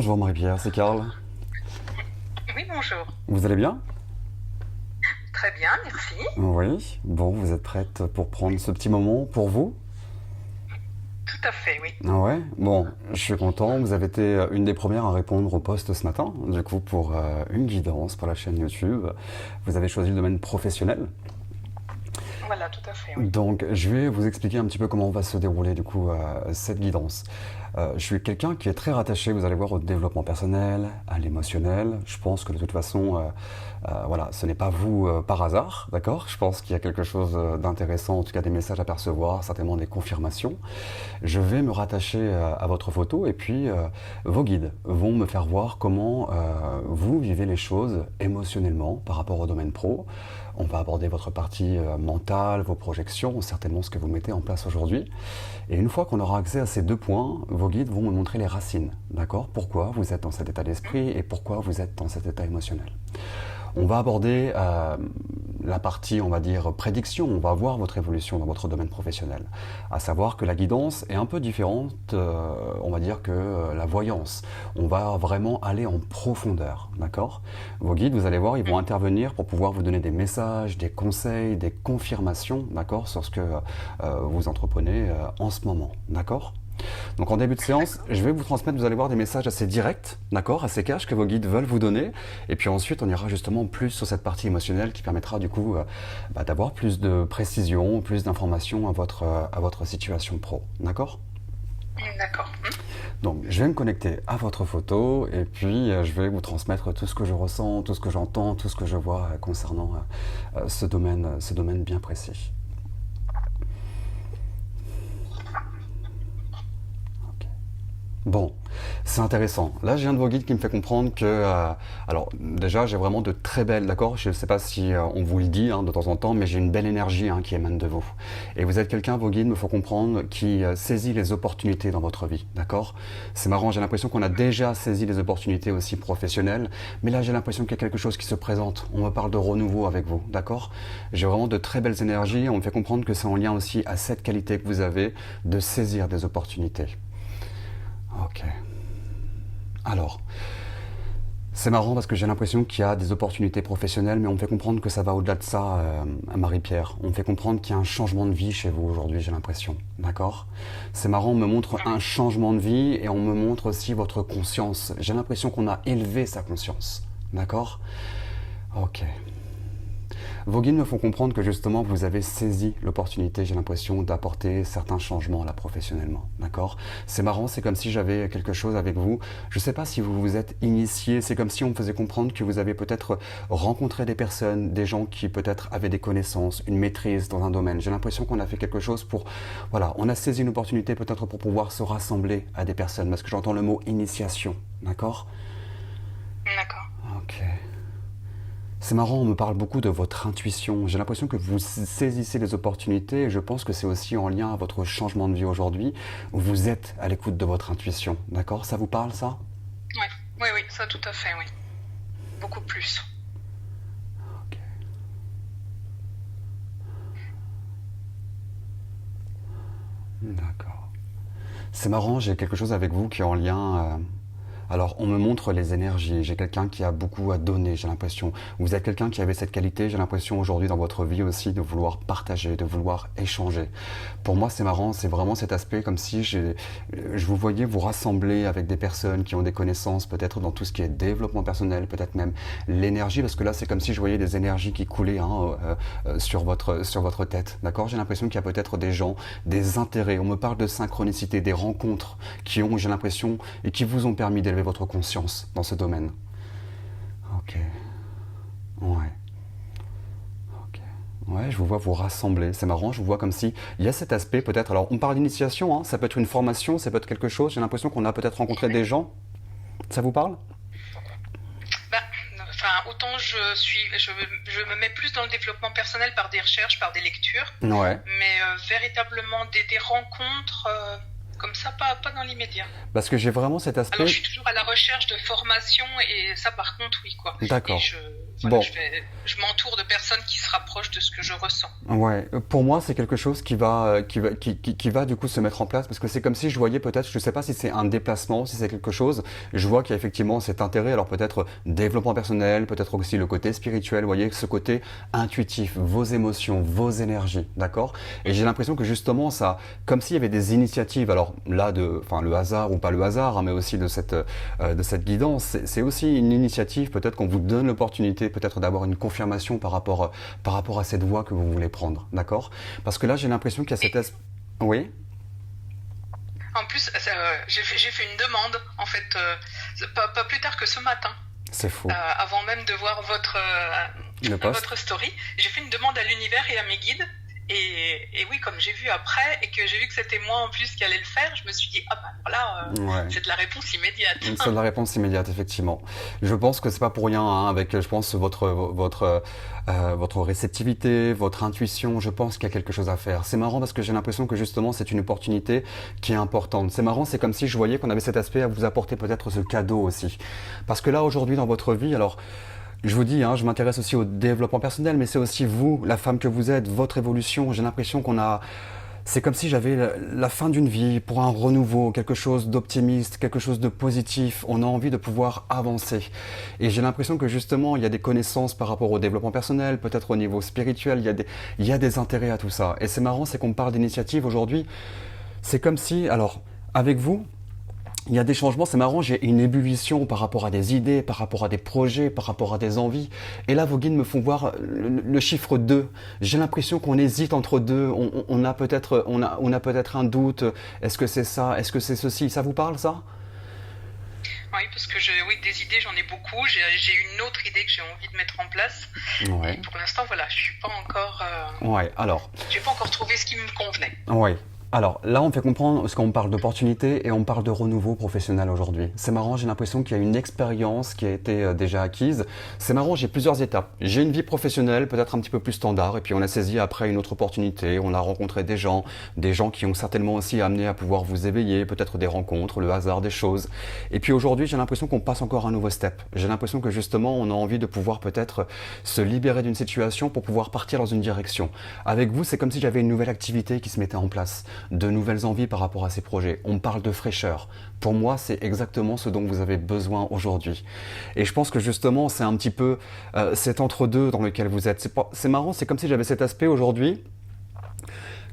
Bonjour Marie-Pierre, c'est Karl. Oui, bonjour. Vous allez bien? Très bien, merci. Oui. Bon, vous êtes prête pour prendre ce petit moment pour vous? Tout à fait, oui. Ah ouais? Bon, je suis content. Vous avez été une des premières à répondre au post ce matin. Du coup, pour une guidance pour la chaîne YouTube, vous avez choisi le domaine professionnel. Voilà, tout à fait, oui. Donc, je vais vous expliquer un petit peu comment va se dérouler du coup cette guidance. Je suis quelqu'un qui est très rattaché, vous allez voir, au développement personnel, à l'émotionnel. Je pense que de toute façon, voilà, ce n'est pas vous par hasard, d'accord? Je pense qu'il y a quelque chose d'intéressant, en tout cas des messages à percevoir, certainement des confirmations. Je vais me rattacher à votre photo et puis vos guides vont me faire voir comment vous vivez les choses émotionnellement par rapport au domaine pro. On va aborder votre partie mentale, vos projections, certainement ce que vous mettez en place aujourd'hui. Et une fois qu'on aura accès à ces deux points, vos guides vont me montrer les racines, d'accord? Pourquoi vous êtes dans cet état d'esprit et pourquoi vous êtes dans cet état émotionnel. On va aborder la partie, on va dire, prédiction. On va voir votre évolution dans votre domaine professionnel. À savoir que la guidance est un peu différente, on va dire, que la voyance. On va vraiment aller en profondeur, d'accord? Vos guides, vous allez voir, ils vont intervenir pour pouvoir vous donner des messages, des conseils, des confirmations, d'accord, sur ce que vous entreprenez en ce moment, d'accord? Donc en début de séance, je vais vous transmettre, vous allez voir des messages assez directs, d'accord, assez cash que vos guides veulent vous donner. Et puis ensuite, on ira justement plus sur cette partie émotionnelle qui permettra du coup d'avoir plus de précision, plus d'informations à votre situation pro, d'accord? D'accord. Donc je vais me connecter à votre photo et puis je vais vous transmettre tout ce que je ressens, tout ce que j'entends, tout ce que je vois concernant ce domaine bien précis. Bon, c'est intéressant. Là, j'ai un de vos guides qui me fait comprendre que, alors déjà, j'ai vraiment de très belles, d'accord? Je ne sais pas si on vous le dit de temps en temps, mais j'ai une belle énergie qui émane de vous. Et vous êtes quelqu'un, vos guides me font comprendre, qui saisit les opportunités dans votre vie, d'accord? C'est marrant, j'ai l'impression qu'on a déjà saisi les opportunités aussi professionnelles, mais là, j'ai l'impression qu'il y a quelque chose qui se présente. On me parle de renouveau avec vous, d'accord? J'ai vraiment de très belles énergies. On me fait comprendre que c'est en lien aussi à cette qualité que vous avez de saisir des opportunités. Ok. Alors, c'est marrant parce que j'ai l'impression qu'il y a des opportunités professionnelles, mais on me fait comprendre que ça va au-delà de ça, Marie-Pierre. On me fait comprendre qu'il y a un changement de vie chez vous aujourd'hui, j'ai l'impression. D'accord? C'est marrant, on me montre un changement de vie et on me montre aussi votre conscience. J'ai l'impression qu'on a élevé sa conscience. D'accord? Ok. Vos guides me font comprendre que justement vous avez saisi l'opportunité, j'ai l'impression, d'apporter certains changements là professionnellement. D'accord? C'est marrant, c'est comme si j'avais quelque chose avec vous. Je ne sais pas si vous vous êtes initié, c'est comme si on me faisait comprendre que vous avez peut-être rencontré des personnes, des gens qui peut-être avaient des connaissances, une maîtrise dans un domaine. J'ai l'impression qu'on a fait quelque chose pour... Voilà, on a saisi une opportunité peut-être pour pouvoir se rassembler à des personnes, parce que j'entends le mot initiation. D'accord? D'accord. Ok. C'est marrant, on me parle beaucoup de votre intuition. J'ai l'impression que vous saisissez les opportunités et je pense que c'est aussi en lien à votre changement de vie aujourd'hui. Vous êtes à l'écoute de votre intuition. D'accord? Ça vous parle, ça? Oui, oui, oui, ça tout à fait, oui. Beaucoup plus. Ok. D'accord. C'est marrant, j'ai quelque chose avec vous qui est en lien... Alors, on me montre les énergies. J'ai quelqu'un qui a beaucoup à donner, j'ai l'impression. Vous êtes quelqu'un qui avait cette qualité, j'ai l'impression aujourd'hui dans votre vie aussi de vouloir partager, de vouloir échanger. Pour moi, c'est marrant, c'est vraiment cet aspect comme si je vous voyais vous rassembler avec des personnes qui ont des connaissances peut-être dans tout ce qui est développement personnel, peut-être même l'énergie, parce que là, c'est comme si je voyais des énergies qui coulaient sur votre tête. D'accord? J'ai l'impression qu'il y a peut-être des gens, des intérêts. On me parle de synchronicité, des rencontres qui ont, j'ai l'impression, et qui vous ont permis d'élever votre conscience dans ce domaine. Ok. Ouais. Ok. Ouais, je vous vois vous rassembler. C'est marrant, je vous vois comme si il y a cet aspect peut-être. Alors, on parle d'initiation, ça peut être une formation, ça peut être quelque chose. J'ai l'impression qu'on a peut-être rencontré des gens. Ça vous parle? Bah, enfin, autant je me mets plus dans le développement personnel par des recherches, par des lectures, Ouais. mais véritablement des rencontres comme ça, pas dans l'immédiat. Parce que j'ai vraiment cet Alors, je aspect. suis toujours à la recherche de formation et ça, par contre, oui, quoi. Et D'accord. voilà, Bon. je m'entoure de personnes qui se rapprochent de ce que je ressens. Ouais, pour moi, c'est quelque chose qui va du coup se mettre en place parce que c'est comme si je voyais peut-être, je sais pas si c'est un déplacement, si c'est quelque chose, je vois qu'il y a effectivement cet intérêt, alors peut-être développement personnel, peut-être aussi le côté spirituel, vous voyez, ce côté intuitif, vos émotions, vos énergies, d'accord? Et j'ai l'impression que justement ça, comme s'il y avait des initiatives, alors là enfin le hasard ou pas le hasard, hein, mais aussi de cette guidance, c'est aussi une initiative, peut-être qu'on vous donne l'opportunité peut-être d'avoir une confirmation par rapport à cette voie que vous voulez prendre, d'accord? Parce que là, j'ai l'impression qu'il y a Et Oui, en plus, j'ai fait une demande, en fait, pas plus tard que ce matin. c'est faux. Avant même de voir Le poste? votre story, j'ai fait une demande à l'univers et à mes guides. Et oui, comme j'ai vu après et que j'ai vu que c'était moi en plus qui allait le faire, je me suis dit, ah bah alors là, Ouais. c'est de la réponse immédiate. C'est la réponse immédiate, effectivement. Je pense que c'est pas pour rien, hein, avec, je pense, votre réceptivité, votre intuition, je pense qu'il y a quelque chose à faire. C'est marrant parce que j'ai l'impression que justement, c'est une opportunité qui est importante. C'est marrant, c'est comme si je voyais qu'on avait cet aspect à vous apporter peut-être ce cadeau aussi. Parce que là, aujourd'hui, dans votre vie, alors, je vous dis, hein, je m'intéresse aussi au développement personnel, mais c'est aussi vous, la femme que vous êtes, votre évolution. J'ai l'impression qu'on a, c'est comme si j'avais la fin d'une vie pour un renouveau, quelque chose d'optimiste, quelque chose de positif. On a envie de pouvoir avancer. Et j'ai l'impression que justement, il y a des connaissances par rapport au développement personnel, peut-être au niveau spirituel, il y a des intérêts à tout ça. Et c'est marrant, c'est qu'on parle d'initiative aujourd'hui. C'est comme si, alors, avec vous, il y a des changements, c'est marrant, j'ai une ébullition par rapport à des idées, par rapport à des projets, par rapport à des envies. Et là, vos guides me font voir le chiffre 2. J'ai l'impression qu'on hésite entre deux, on a peut-être un doute. Est-ce que c'est ça? Est-ce que c'est ceci? Ça vous parle, ça? Oui, parce que oui, des idées, j'en ai beaucoup. J'ai une autre idée que j'ai envie de mettre en place. Et Ouais. pour l'instant, voilà, je suis pas encore, Ouais, alors. j'ai pas encore trouvé ce qui me convenait. Ouais. Alors là, on fait comprendre, parce qu'on parle d'opportunité et on parle de renouveau professionnel aujourd'hui. C'est marrant, j'ai l'impression qu'il y a une expérience qui a été déjà acquise. C'est marrant, j'ai plusieurs étapes. J'ai une vie professionnelle peut-être un petit peu plus standard, et puis on a saisi après une autre opportunité, on a rencontré des gens qui ont certainement aussi amené à pouvoir vous éveiller, peut-être des rencontres, le hasard des choses. Et puis aujourd'hui, j'ai l'impression qu'on passe encore un nouveau step. J'ai l'impression que justement, on a envie de pouvoir peut-être se libérer d'une situation pour pouvoir partir dans une direction. Avec vous, c'est comme si j'avais une nouvelle activité qui se mettait en place, de nouvelles envies par rapport à ces projets. On parle de fraîcheur. Pour moi, c'est exactement ce dont vous avez besoin aujourd'hui. Et je pense que justement, c'est un petit peu cet entre-deux dans lequel vous êtes. C'est marrant, c'est comme si j'avais cet aspect aujourd'hui,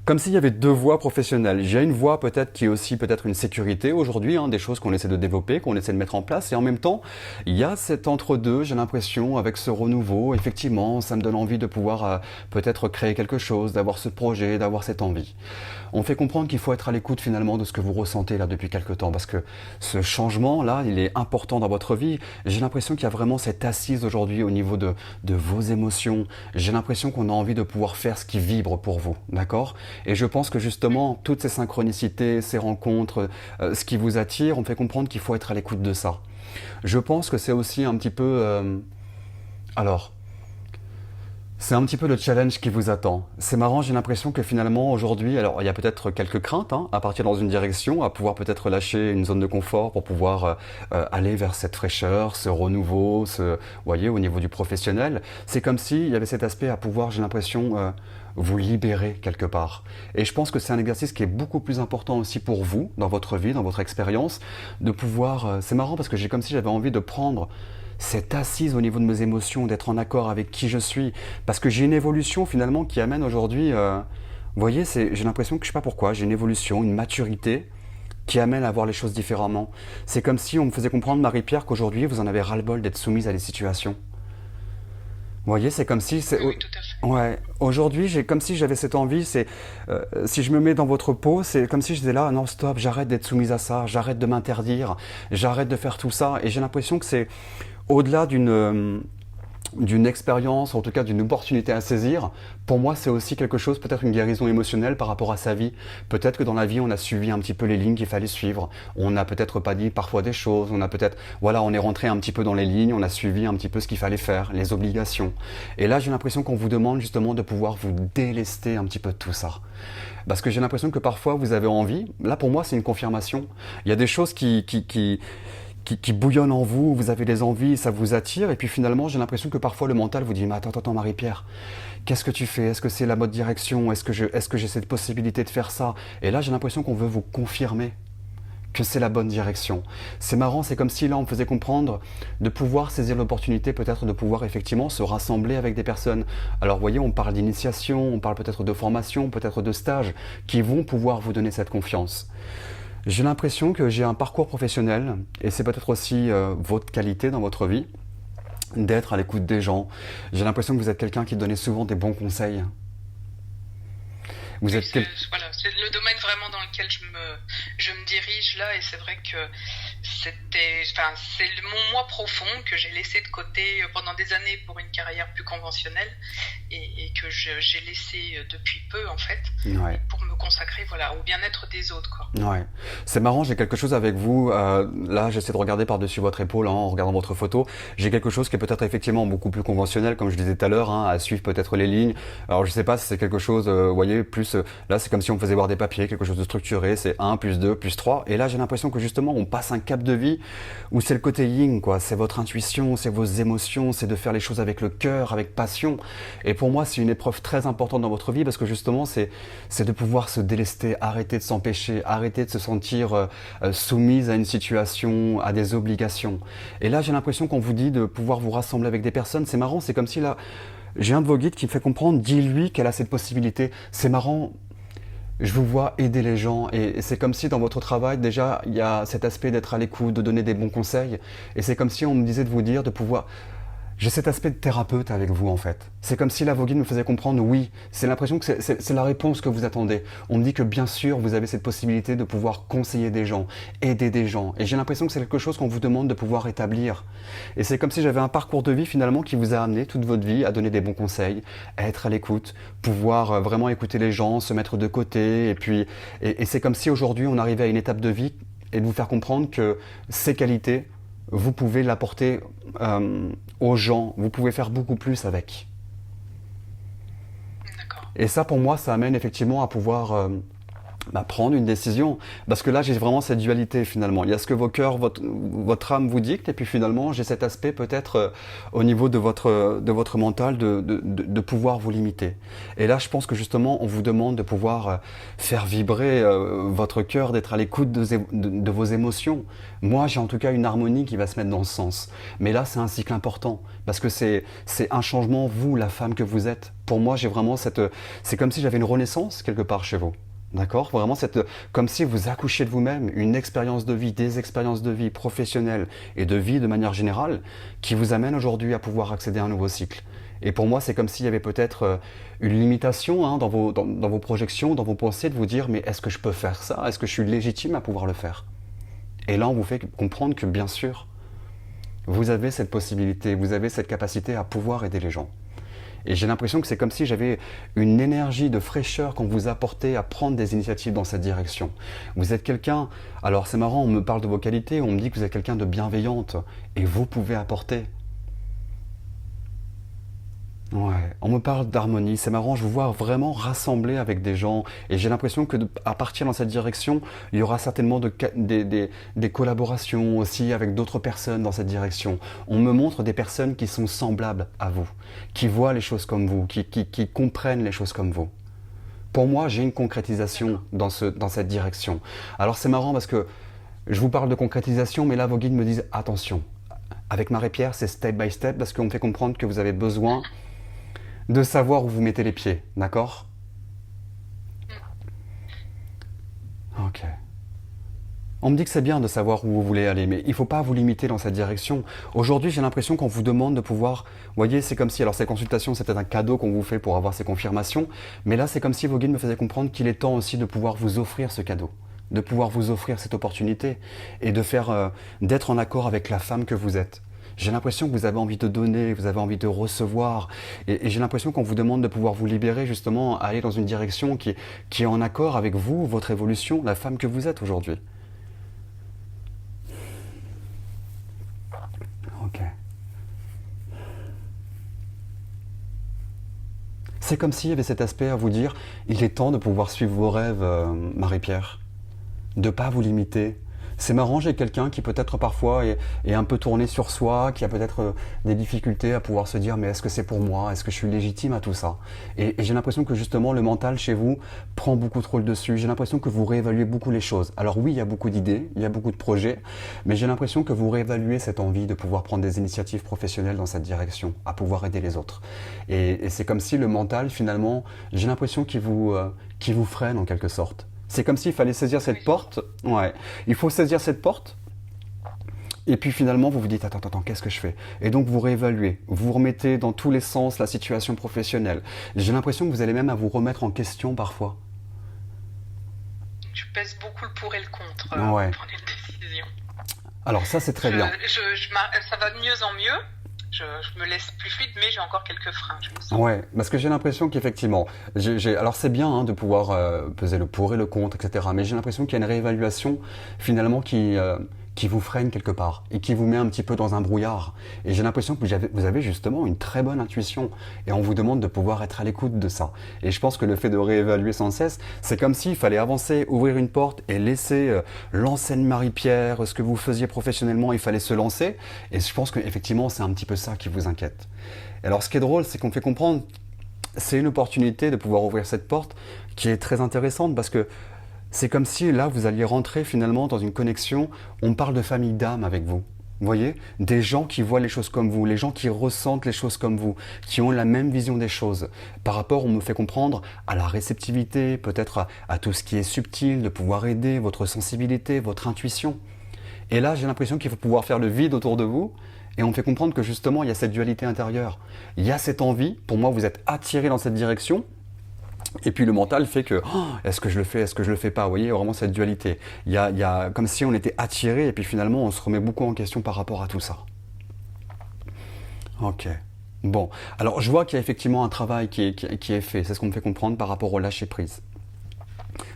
comme s'il y avait deux voies professionnelles. J'ai une voie peut-être qui est aussi peut-être une sécurité aujourd'hui, hein, des choses qu'on essaie de développer, qu'on essaie de mettre en place. Et en même temps, il y a cet entre-deux, j'ai l'impression, avec ce renouveau. Effectivement, ça me donne envie de pouvoir peut-être créer quelque chose, d'avoir ce projet, d'avoir cette envie. On fait comprendre qu'il faut être à l'écoute finalement de ce que vous ressentez là depuis quelque temps. Parce que ce changement-là, il est important dans votre vie. J'ai l'impression qu'il y a vraiment cette assise aujourd'hui au niveau de vos émotions. J'ai l'impression qu'on a envie de pouvoir faire ce qui vibre pour vous. D'accord? Et je pense que justement, toutes ces synchronicités, ces rencontres, ce qui vous attire, on fait comprendre qu'il faut être à l'écoute de ça. Je pense que c'est aussi un petit peu... alors, c'est un petit peu le challenge qui vous attend. C'est marrant, j'ai l'impression que finalement aujourd'hui, alors il y a peut-être quelques craintes hein, à partir dans une direction, à pouvoir peut-être lâcher une zone de confort pour pouvoir aller vers cette fraîcheur, ce renouveau, vous voyez, au niveau du professionnel. C'est comme s'il y avait cet aspect à pouvoir, j'ai l'impression, vous libérer quelque part. Et je pense que c'est un exercice qui est beaucoup plus important aussi pour vous, dans votre vie, dans votre expérience, de pouvoir... c'est marrant parce que j'ai comme si j'avais envie de prendre cette assise au niveau de mes émotions, d'être en accord avec qui je suis. Parce que j'ai une évolution finalement qui amène aujourd'hui... vous voyez, j'ai l'impression que je sais pas pourquoi, j'ai une évolution, une maturité qui amène à voir les choses différemment. C'est comme si on me faisait comprendre, Marie-Pierre, qu'aujourd'hui vous en avez ras-le-bol d'être soumise à des situations. Vous voyez, c'est comme si... Oui, oui, tout à fait. Ouais, aujourd'hui, comme si j'avais cette envie, si je me mets dans votre peau, c'est comme si je disais là, non, stop, j'arrête d'être soumise à ça, j'arrête de m'interdire, j'arrête de faire tout ça, et j'ai l'impression que c'est au-delà d'une expérience, en tout cas d'une opportunité à saisir, pour moi c'est aussi quelque chose, peut-être une guérison émotionnelle par rapport à sa vie. Peut-être que dans la vie on a suivi un petit peu les lignes qu'il fallait suivre, on n'a peut-être pas dit parfois des choses, on a peut-être, voilà, on est rentré un petit peu dans les lignes, on a suivi un petit peu ce qu'il fallait faire, les obligations. Et là j'ai l'impression qu'on vous demande justement de pouvoir vous délester un petit peu de tout ça. Parce que j'ai l'impression que parfois vous avez envie, là pour moi c'est une confirmation, il y a des choses qui bouillonnent en vous, vous avez des envies, ça vous attire, et puis finalement j'ai l'impression que parfois le mental vous dit mais attends Marie-Pierre, qu'est-ce que tu fais? Est-ce que c'est la bonne direction? Est-ce que j'ai cette possibilité de faire ça? Et là j'ai l'impression qu'on veut vous confirmer que c'est la bonne direction. C'est marrant, c'est comme si là on me faisait comprendre de pouvoir saisir l'opportunité, peut-être de pouvoir effectivement se rassembler avec des personnes. Alors vous voyez, on parle d'initiation, on parle peut-être de formation, peut-être de stage, qui vont pouvoir vous donner cette confiance. J'ai l'impression que j'ai un parcours professionnel, et c'est peut-être aussi votre qualité dans votre vie, d'être à l'écoute des gens. J'ai l'impression que vous êtes quelqu'un qui donnait souvent des bons conseils. Vous Oui, êtes quel... voilà, c'est le domaine vraiment dans lequel je me dirige là, et c'est vrai que c'est mon moi profond que j'ai laissé de côté pendant des années pour une carrière plus conventionnelle, et que j'ai laissé depuis peu en fait, Ouais. pour me consacrer, voilà, au bien-être des autres, quoi. Ouais. C'est marrant, j'ai quelque chose avec vous. Là, j'essaie de regarder par-dessus votre épaule hein, en regardant votre photo. J'ai quelque chose qui est peut-être effectivement beaucoup plus conventionnel, comme je disais tout à l'heure, hein, à suivre peut-être les lignes. Alors, je sais pas si c'est quelque chose, vous voyez, plus... là, c'est comme si on me faisait voir des papiers, quelque chose de structuré. C'est 1, plus 2, plus 3. Et là, j'ai l'impression que justement, on passe un cap de vie où c'est le côté yin, quoi. C'est votre intuition, c'est vos émotions, c'est de faire les choses avec le cœur, avec passion. Et pour moi, c'est une épreuve très importante dans votre vie parce que justement, c'est de pouvoir se délester, arrêter de s'empêcher, arrêter de se sentir soumise à une situation, à des obligations. Et là, j'ai l'impression qu'on vous dit de pouvoir vous rassembler avec des personnes. C'est marrant, c'est comme si là, j'ai un de vos guides qui me fait comprendre, dis-lui qu'elle a cette possibilité. C'est marrant, je vous vois aider les gens et c'est comme si dans votre travail, déjà, il y a cet aspect d'être à l'écoute, de donner des bons conseils. Et c'est comme si on me disait de vous dire de pouvoir... J'ai cet aspect de thérapeute avec vous en fait. C'est comme si la vos guides me faisait comprendre, oui, c'est l'impression que c'est la réponse que vous attendez. On me dit que bien sûr, vous avez cette possibilité de pouvoir conseiller des gens, aider des gens. Et j'ai l'impression que c'est quelque chose qu'on vous demande de pouvoir établir. Et c'est comme si j'avais un parcours de vie finalement qui vous a amené toute votre vie à donner des bons conseils, à être à l'écoute, pouvoir vraiment écouter les gens, se mettre de côté. Et c'est comme si aujourd'hui on arrivait à une étape de vie et de vous faire comprendre que ces qualités, vous pouvez l'apporter aux gens, vous pouvez faire beaucoup plus avec. D'accord. Et ça, pour moi, ça amène effectivement à pouvoir prendre une décision. Parce que là, j'ai vraiment cette dualité finalement. Il y a ce que vos cœurs, votre âme vous dicte, et puis finalement, j'ai cet aspect peut-être au niveau de votre mental de pouvoir vous limiter. Et là, je pense que justement, on vous demande de pouvoir faire vibrer votre cœur, d'être à l'écoute de vos émotions. Moi, j'ai en tout cas une harmonie qui va se mettre dans ce sens. Mais là, c'est un cycle important, parce que c'est un changement, vous, la femme que vous êtes. Pour moi, j'ai vraiment cette... C'est comme si j'avais une renaissance quelque part chez vous. D'accord? Vraiment, comme si vous accouchiez de vous-même, une expérience de vie, des expériences de vie professionnelles et de vie de manière générale, qui vous amènent aujourd'hui à pouvoir accéder à un nouveau cycle. Et pour moi, c'est comme s'il y avait peut-être une limitation hein, dans vos projections, dans vos pensées, de vous dire, mais est-ce que je peux faire ça? Est-ce que je suis légitime à pouvoir le faire? Et là, on vous fait comprendre que bien sûr, vous avez cette possibilité, vous avez cette capacité à pouvoir aider les gens. Et j'ai l'impression que c'est comme si j'avais une énergie de fraîcheur qu'on vous apportait à prendre des initiatives dans cette direction. Vous êtes quelqu'un, alors c'est marrant, on me parle de vos qualités, on me dit que vous êtes quelqu'un de bienveillante, et vous pouvez apporter. Ouais, on me parle d'harmonie, c'est marrant, je vous vois vraiment rassembler avec des gens et j'ai l'impression que à partir dans cette direction, il y aura certainement des collaborations aussi avec d'autres personnes dans cette direction. On me montre des personnes qui sont semblables à vous, qui voient les choses comme vous, qui comprennent les choses comme vous. Pour moi, j'ai une concrétisation dans cette direction. Alors c'est marrant parce que je vous parle de concrétisation, mais là vos guides me disent attention. Avec Marie-Pierre, c'est step by step parce qu'on me fait comprendre que vous avez besoin de savoir où vous mettez les pieds, d'accord? Ok. On me dit que c'est bien de savoir où vous voulez aller, mais il ne faut pas vous limiter dans cette direction. Aujourd'hui, j'ai l'impression qu'on vous demande de pouvoir... Vous voyez, c'est comme si... Alors, ces consultations, c'était un cadeau qu'on vous fait pour avoir ces confirmations, mais là, c'est comme si vos guides me faisaient comprendre qu'il est temps aussi de pouvoir vous offrir ce cadeau, de pouvoir vous offrir cette opportunité et de faire, d'être en accord avec la femme que vous êtes. J'ai l'impression que vous avez envie de donner, vous avez envie de recevoir. Et j'ai l'impression qu'on vous demande de pouvoir vous libérer, justement, aller dans une direction qui est en accord avec vous, votre évolution, la femme que vous êtes aujourd'hui. Ok. C'est comme s'il y avait cet aspect à vous dire, il est temps de pouvoir suivre vos rêves, Marie-Pierre. De ne pas vous limiter. C'est marrant, j'ai quelqu'un qui peut-être parfois est un peu tourné sur soi, qui a peut-être des difficultés à pouvoir se dire mais est-ce que c'est pour moi? Est-ce que je suis légitime à tout ça? Et j'ai l'impression que justement le mental chez vous prend beaucoup trop le dessus. J'ai l'impression que vous réévaluez beaucoup les choses. Alors oui, il y a beaucoup d'idées, il y a beaucoup de projets, mais j'ai l'impression que vous réévaluez cette envie de pouvoir prendre des initiatives professionnelles dans cette direction, à pouvoir aider les autres. Et c'est comme si le mental finalement, j'ai l'impression qu'il vous freine en quelque sorte. C'est comme s'il fallait saisir cette porte. Ouais. Il faut saisir cette porte. Et puis finalement, vous vous dites, attends, qu'est-ce que je fais? Et donc vous réévaluez. Vous remettez dans tous les sens la situation professionnelle. J'ai l'impression que vous allez même à vous remettre en question parfois. Je pèse beaucoup le pour et le contre Ouais. pour prendre une décision. Alors ça, c'est très bien. Ça va de mieux en mieux. Je me laisse plus fluide, mais j'ai encore quelques freins, je me sens. Ouais, parce que j'ai l'impression qu'effectivement, alors c'est bien hein, de pouvoir peser le pour et le contre, etc. Mais j'ai l'impression qu'il y a une réévaluation finalement qui vous freine quelque part et qui vous met un petit peu dans un brouillard. Et j'ai l'impression que vous avez justement une très bonne intuition et on vous demande de pouvoir être à l'écoute de ça. Et je pense que le fait de réévaluer sans cesse, c'est comme s'il fallait avancer, ouvrir une porte et laisser l'enseigne Marie-Pierre, ce que vous faisiez professionnellement, il fallait se lancer. Et je pense qu'effectivement, c'est un petit peu ça qui vous inquiète. Et alors ce qui est drôle, c'est qu'on fait comprendre, c'est une opportunité de pouvoir ouvrir cette porte qui est très intéressante parce que c'est comme si là vous alliez rentrer finalement dans une connexion, on parle de famille d'âme avec vous. Vous voyez? Des gens qui voient les choses comme vous, les gens qui ressentent les choses comme vous, qui ont la même vision des choses. Par rapport, on me fait comprendre, à la réceptivité, peut-être à tout ce qui est subtil, de pouvoir aider, votre sensibilité, votre intuition. Et là, j'ai l'impression qu'il faut pouvoir faire le vide autour de vous. Et on me fait comprendre que justement, il y a cette dualité intérieure. Il y a cette envie, pour moi, vous êtes attiré dans cette direction. Et puis le mental fait que, oh, est-ce que je le fais, est-ce que je le fais pas? Vous voyez, vraiment cette dualité. Il y a comme si on était attiré, et puis finalement, on se remet beaucoup en question par rapport à tout ça. Ok. Bon. Alors, je vois qu'il y a effectivement un travail qui est fait. C'est ce qu'on me fait comprendre par rapport au lâcher-prise.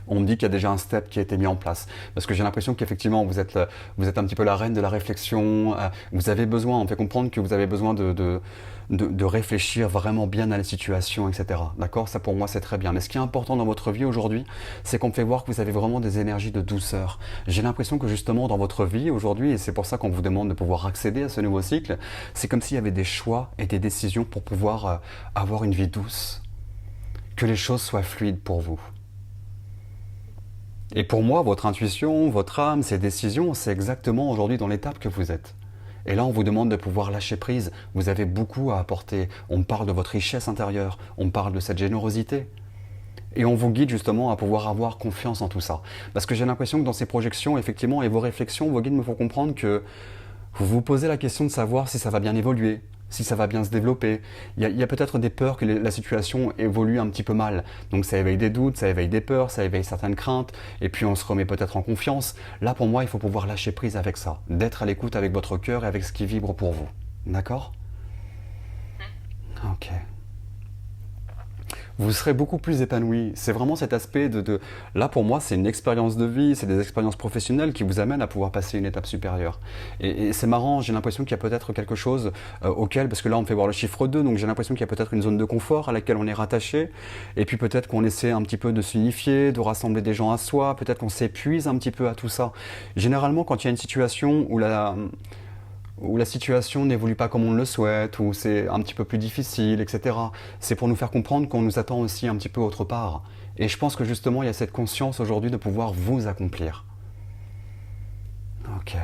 On me dit qu'il y a déjà un step qui a été mis en place. Parce que j'ai l'impression qu'effectivement, vous êtes un petit peu la reine de la réflexion. Vous avez besoin, on me fait comprendre que vous avez besoin de réfléchir vraiment bien à la situation, etc. D'accord? Ça pour moi c'est très bien. Mais ce qui est important dans votre vie aujourd'hui, c'est qu'on me fait voir que vous avez vraiment des énergies de douceur. J'ai l'impression que justement dans votre vie aujourd'hui, et c'est pour ça qu'on vous demande de pouvoir accéder à ce nouveau cycle, c'est comme s'il y avait des choix et des décisions pour pouvoir avoir une vie douce. Que les choses soient fluides pour vous. Et pour moi, votre intuition, votre âme, ces décisions, c'est exactement aujourd'hui dans l'étape que vous êtes. Et là, on vous demande de pouvoir lâcher prise. Vous avez beaucoup à apporter. On parle de votre richesse intérieure. On parle de cette générosité. Et on vous guide justement à pouvoir avoir confiance en tout ça. Parce que j'ai l'impression que dans ces projections, effectivement, et vos réflexions, vos guides me font comprendre que vous vous posez la question de savoir si ça va bien évoluer, si ça va bien se développer. Il y a peut-être des peurs que la situation évolue un petit peu mal. Donc ça éveille des doutes, ça éveille des peurs, ça éveille certaines craintes, et puis on se remet peut-être en confiance. Là, pour moi, il faut pouvoir lâcher prise avec ça, d'être à l'écoute avec votre cœur et avec ce qui vibre pour vous. D'accord? Ok. Vous serez beaucoup plus épanoui. C'est vraiment cet aspect Là, pour moi, c'est une expérience de vie, c'est des expériences professionnelles qui vous amènent à pouvoir passer une étape supérieure. Et c'est marrant, j'ai l'impression qu'il y a peut-être quelque chose auquel, parce que là, on me fait voir le chiffre 2, donc j'ai l'impression qu'il y a peut-être une zone de confort à laquelle on est rattaché, et puis peut-être qu'on essaie un petit peu de s'unifier, de rassembler des gens à soi, peut-être qu'on s'épuise un petit peu à tout ça. Généralement, quand il y a une situation où la situation n'évolue pas comme on le souhaite, ou c'est un petit peu plus difficile, etc. C'est pour nous faire comprendre qu'on nous attend aussi un petit peu autre part. Et je pense que justement, il y a cette conscience aujourd'hui de pouvoir vous accomplir. Ok.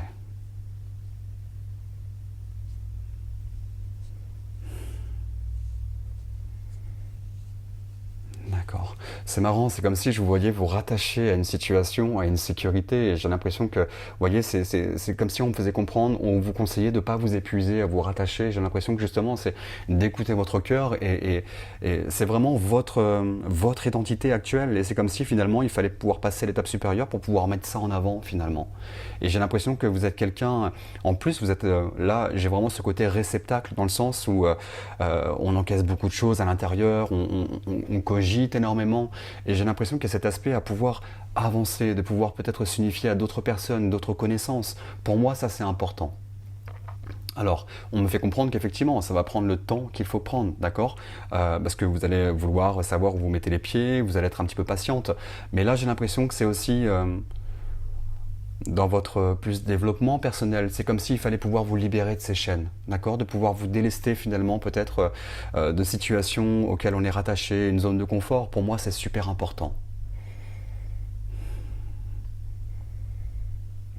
D'accord. C'est marrant, c'est comme si je vous voyais vous rattacher à une situation, à une sécurité, et j'ai l'impression que, vous voyez, c'est comme si on me faisait comprendre, on vous conseillait de ne pas vous épuiser, à vous rattacher. J'ai l'impression que justement, c'est d'écouter votre cœur, et c'est vraiment votre identité actuelle, et c'est comme si finalement, il fallait pouvoir passer à l'étape supérieure pour pouvoir mettre ça en avant, finalement. Et j'ai l'impression que vous êtes quelqu'un, en plus, vous êtes là, j'ai vraiment ce côté réceptacle, dans le sens où on encaisse beaucoup de choses à l'intérieur, on cogite énormément, et j'ai l'impression qu'il y a cet aspect à pouvoir avancer, de pouvoir peut-être s'unifier à d'autres personnes, d'autres connaissances. Pour moi, ça c'est important. Alors, on me fait comprendre qu'effectivement, ça va prendre le temps qu'il faut prendre, d'accord. Parce que vous allez vouloir savoir où vous mettez les pieds, vous allez être un petit peu patiente. Mais là, j'ai l'impression que c'est aussi dans votre plus développement personnel. C'est comme s'il fallait pouvoir vous libérer de ces chaînes, d'accord, de pouvoir vous délester finalement peut-être de situations auxquelles on est rattaché, une zone de confort. Pour moi, c'est super important.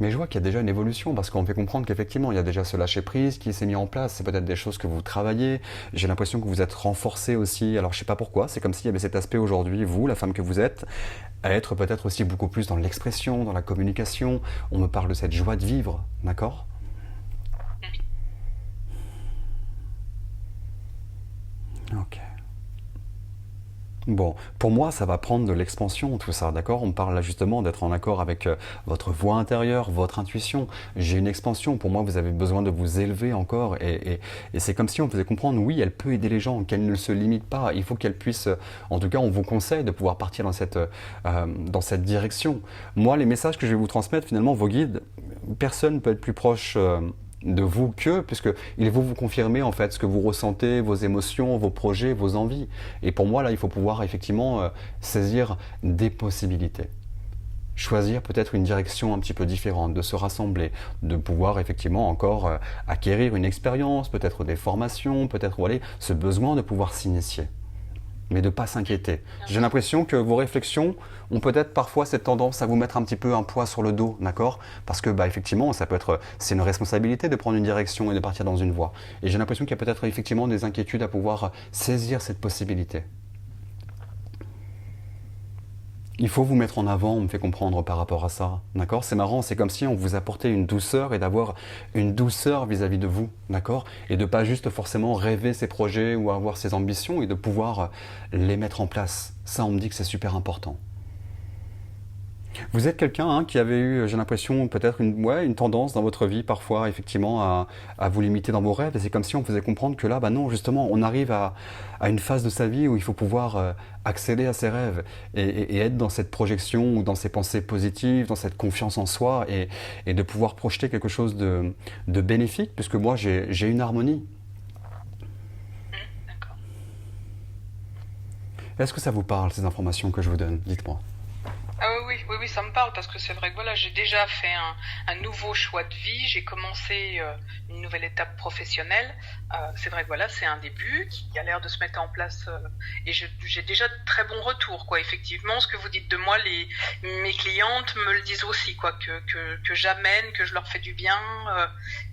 Mais je vois qu'il y a déjà une évolution parce qu'on me fait comprendre qu'effectivement, il y a déjà ce lâcher-prise qui s'est mis en place. C'est peut-être des choses que vous travaillez. J'ai l'impression que vous êtes renforcé aussi. Alors, je sais pas pourquoi. C'est comme s'il y avait cet aspect aujourd'hui, vous, la femme que vous êtes, à être peut-être aussi beaucoup plus dans l'expression, dans la communication. On me parle de cette joie de vivre, d'accord? Ok. Bon, pour moi, ça va prendre de l'expansion, tout ça, d'accord? On me parle là justement d'être en accord avec votre voix intérieure, votre intuition. J'ai une expansion. Pour moi, vous avez besoin de vous élever encore. Et c'est comme si on faisait comprendre, oui, elle peut aider les gens, qu'elle ne se limite pas. Il faut qu'elle puisse, en tout cas, on vous conseille de pouvoir partir dans cette direction. Moi, les messages que je vais vous transmettre, finalement, vos guides, personne ne peut être plus proche de vous qu'eux, puisqu'ils vont vous confirmer en fait ce que vous ressentez, vos émotions, vos projets, vos envies. Et pour moi, là, il faut pouvoir effectivement saisir des possibilités. Choisir peut-être une direction un petit peu différente, de se rassembler, de pouvoir effectivement encore acquérir une expérience, peut-être des formations, peut-être voilà, ce besoin de pouvoir s'initier. Mais de ne pas s'inquiéter. J'ai l'impression que vos réflexions ont peut-être parfois cette tendance à vous mettre un petit peu un poids sur le dos, d'accord? Parce que, bah, effectivement, c'est une responsabilité de prendre une direction et de partir dans une voie. Et j'ai l'impression qu'il y a peut-être effectivement des inquiétudes à pouvoir saisir cette possibilité. Il faut vous mettre en avant, on me fait comprendre par rapport à ça, d'accord? C'est marrant, c'est comme si on vous apportait une douceur et d'avoir une douceur vis-à-vis de vous, d'accord? Et de pas juste forcément rêver ses projets ou avoir ses ambitions et de pouvoir les mettre en place. Ça, on me dit que c'est super important. Vous êtes quelqu'un qui avait eu, j'ai l'impression, peut-être une tendance dans votre vie parfois, effectivement, à vous limiter dans vos rêves. Et c'est comme si on faisait comprendre que là, bah non, justement, on arrive à une phase de sa vie où il faut pouvoir accéder à ses rêves et être dans cette projection ou dans ces pensées positives, dans cette confiance en soi et de pouvoir projeter quelque chose de bénéfique, puisque moi, j'ai une harmonie. D'accord. Est-ce que ça vous parle, ces informations que je vous donne? Dites-moi. Ah oui, oui, oui, oui, ça me parle parce que c'est vrai que voilà, j'ai déjà fait un nouveau choix de vie, j'ai commencé une nouvelle étape professionnelle. C'est vrai que voilà, c'est un début qui a l'air de se mettre en place et j'ai déjà de très bons retours, quoi. Effectivement, ce que vous dites de moi, mes clientes me le disent aussi, quoi, que j'amène, que je leur fais du bien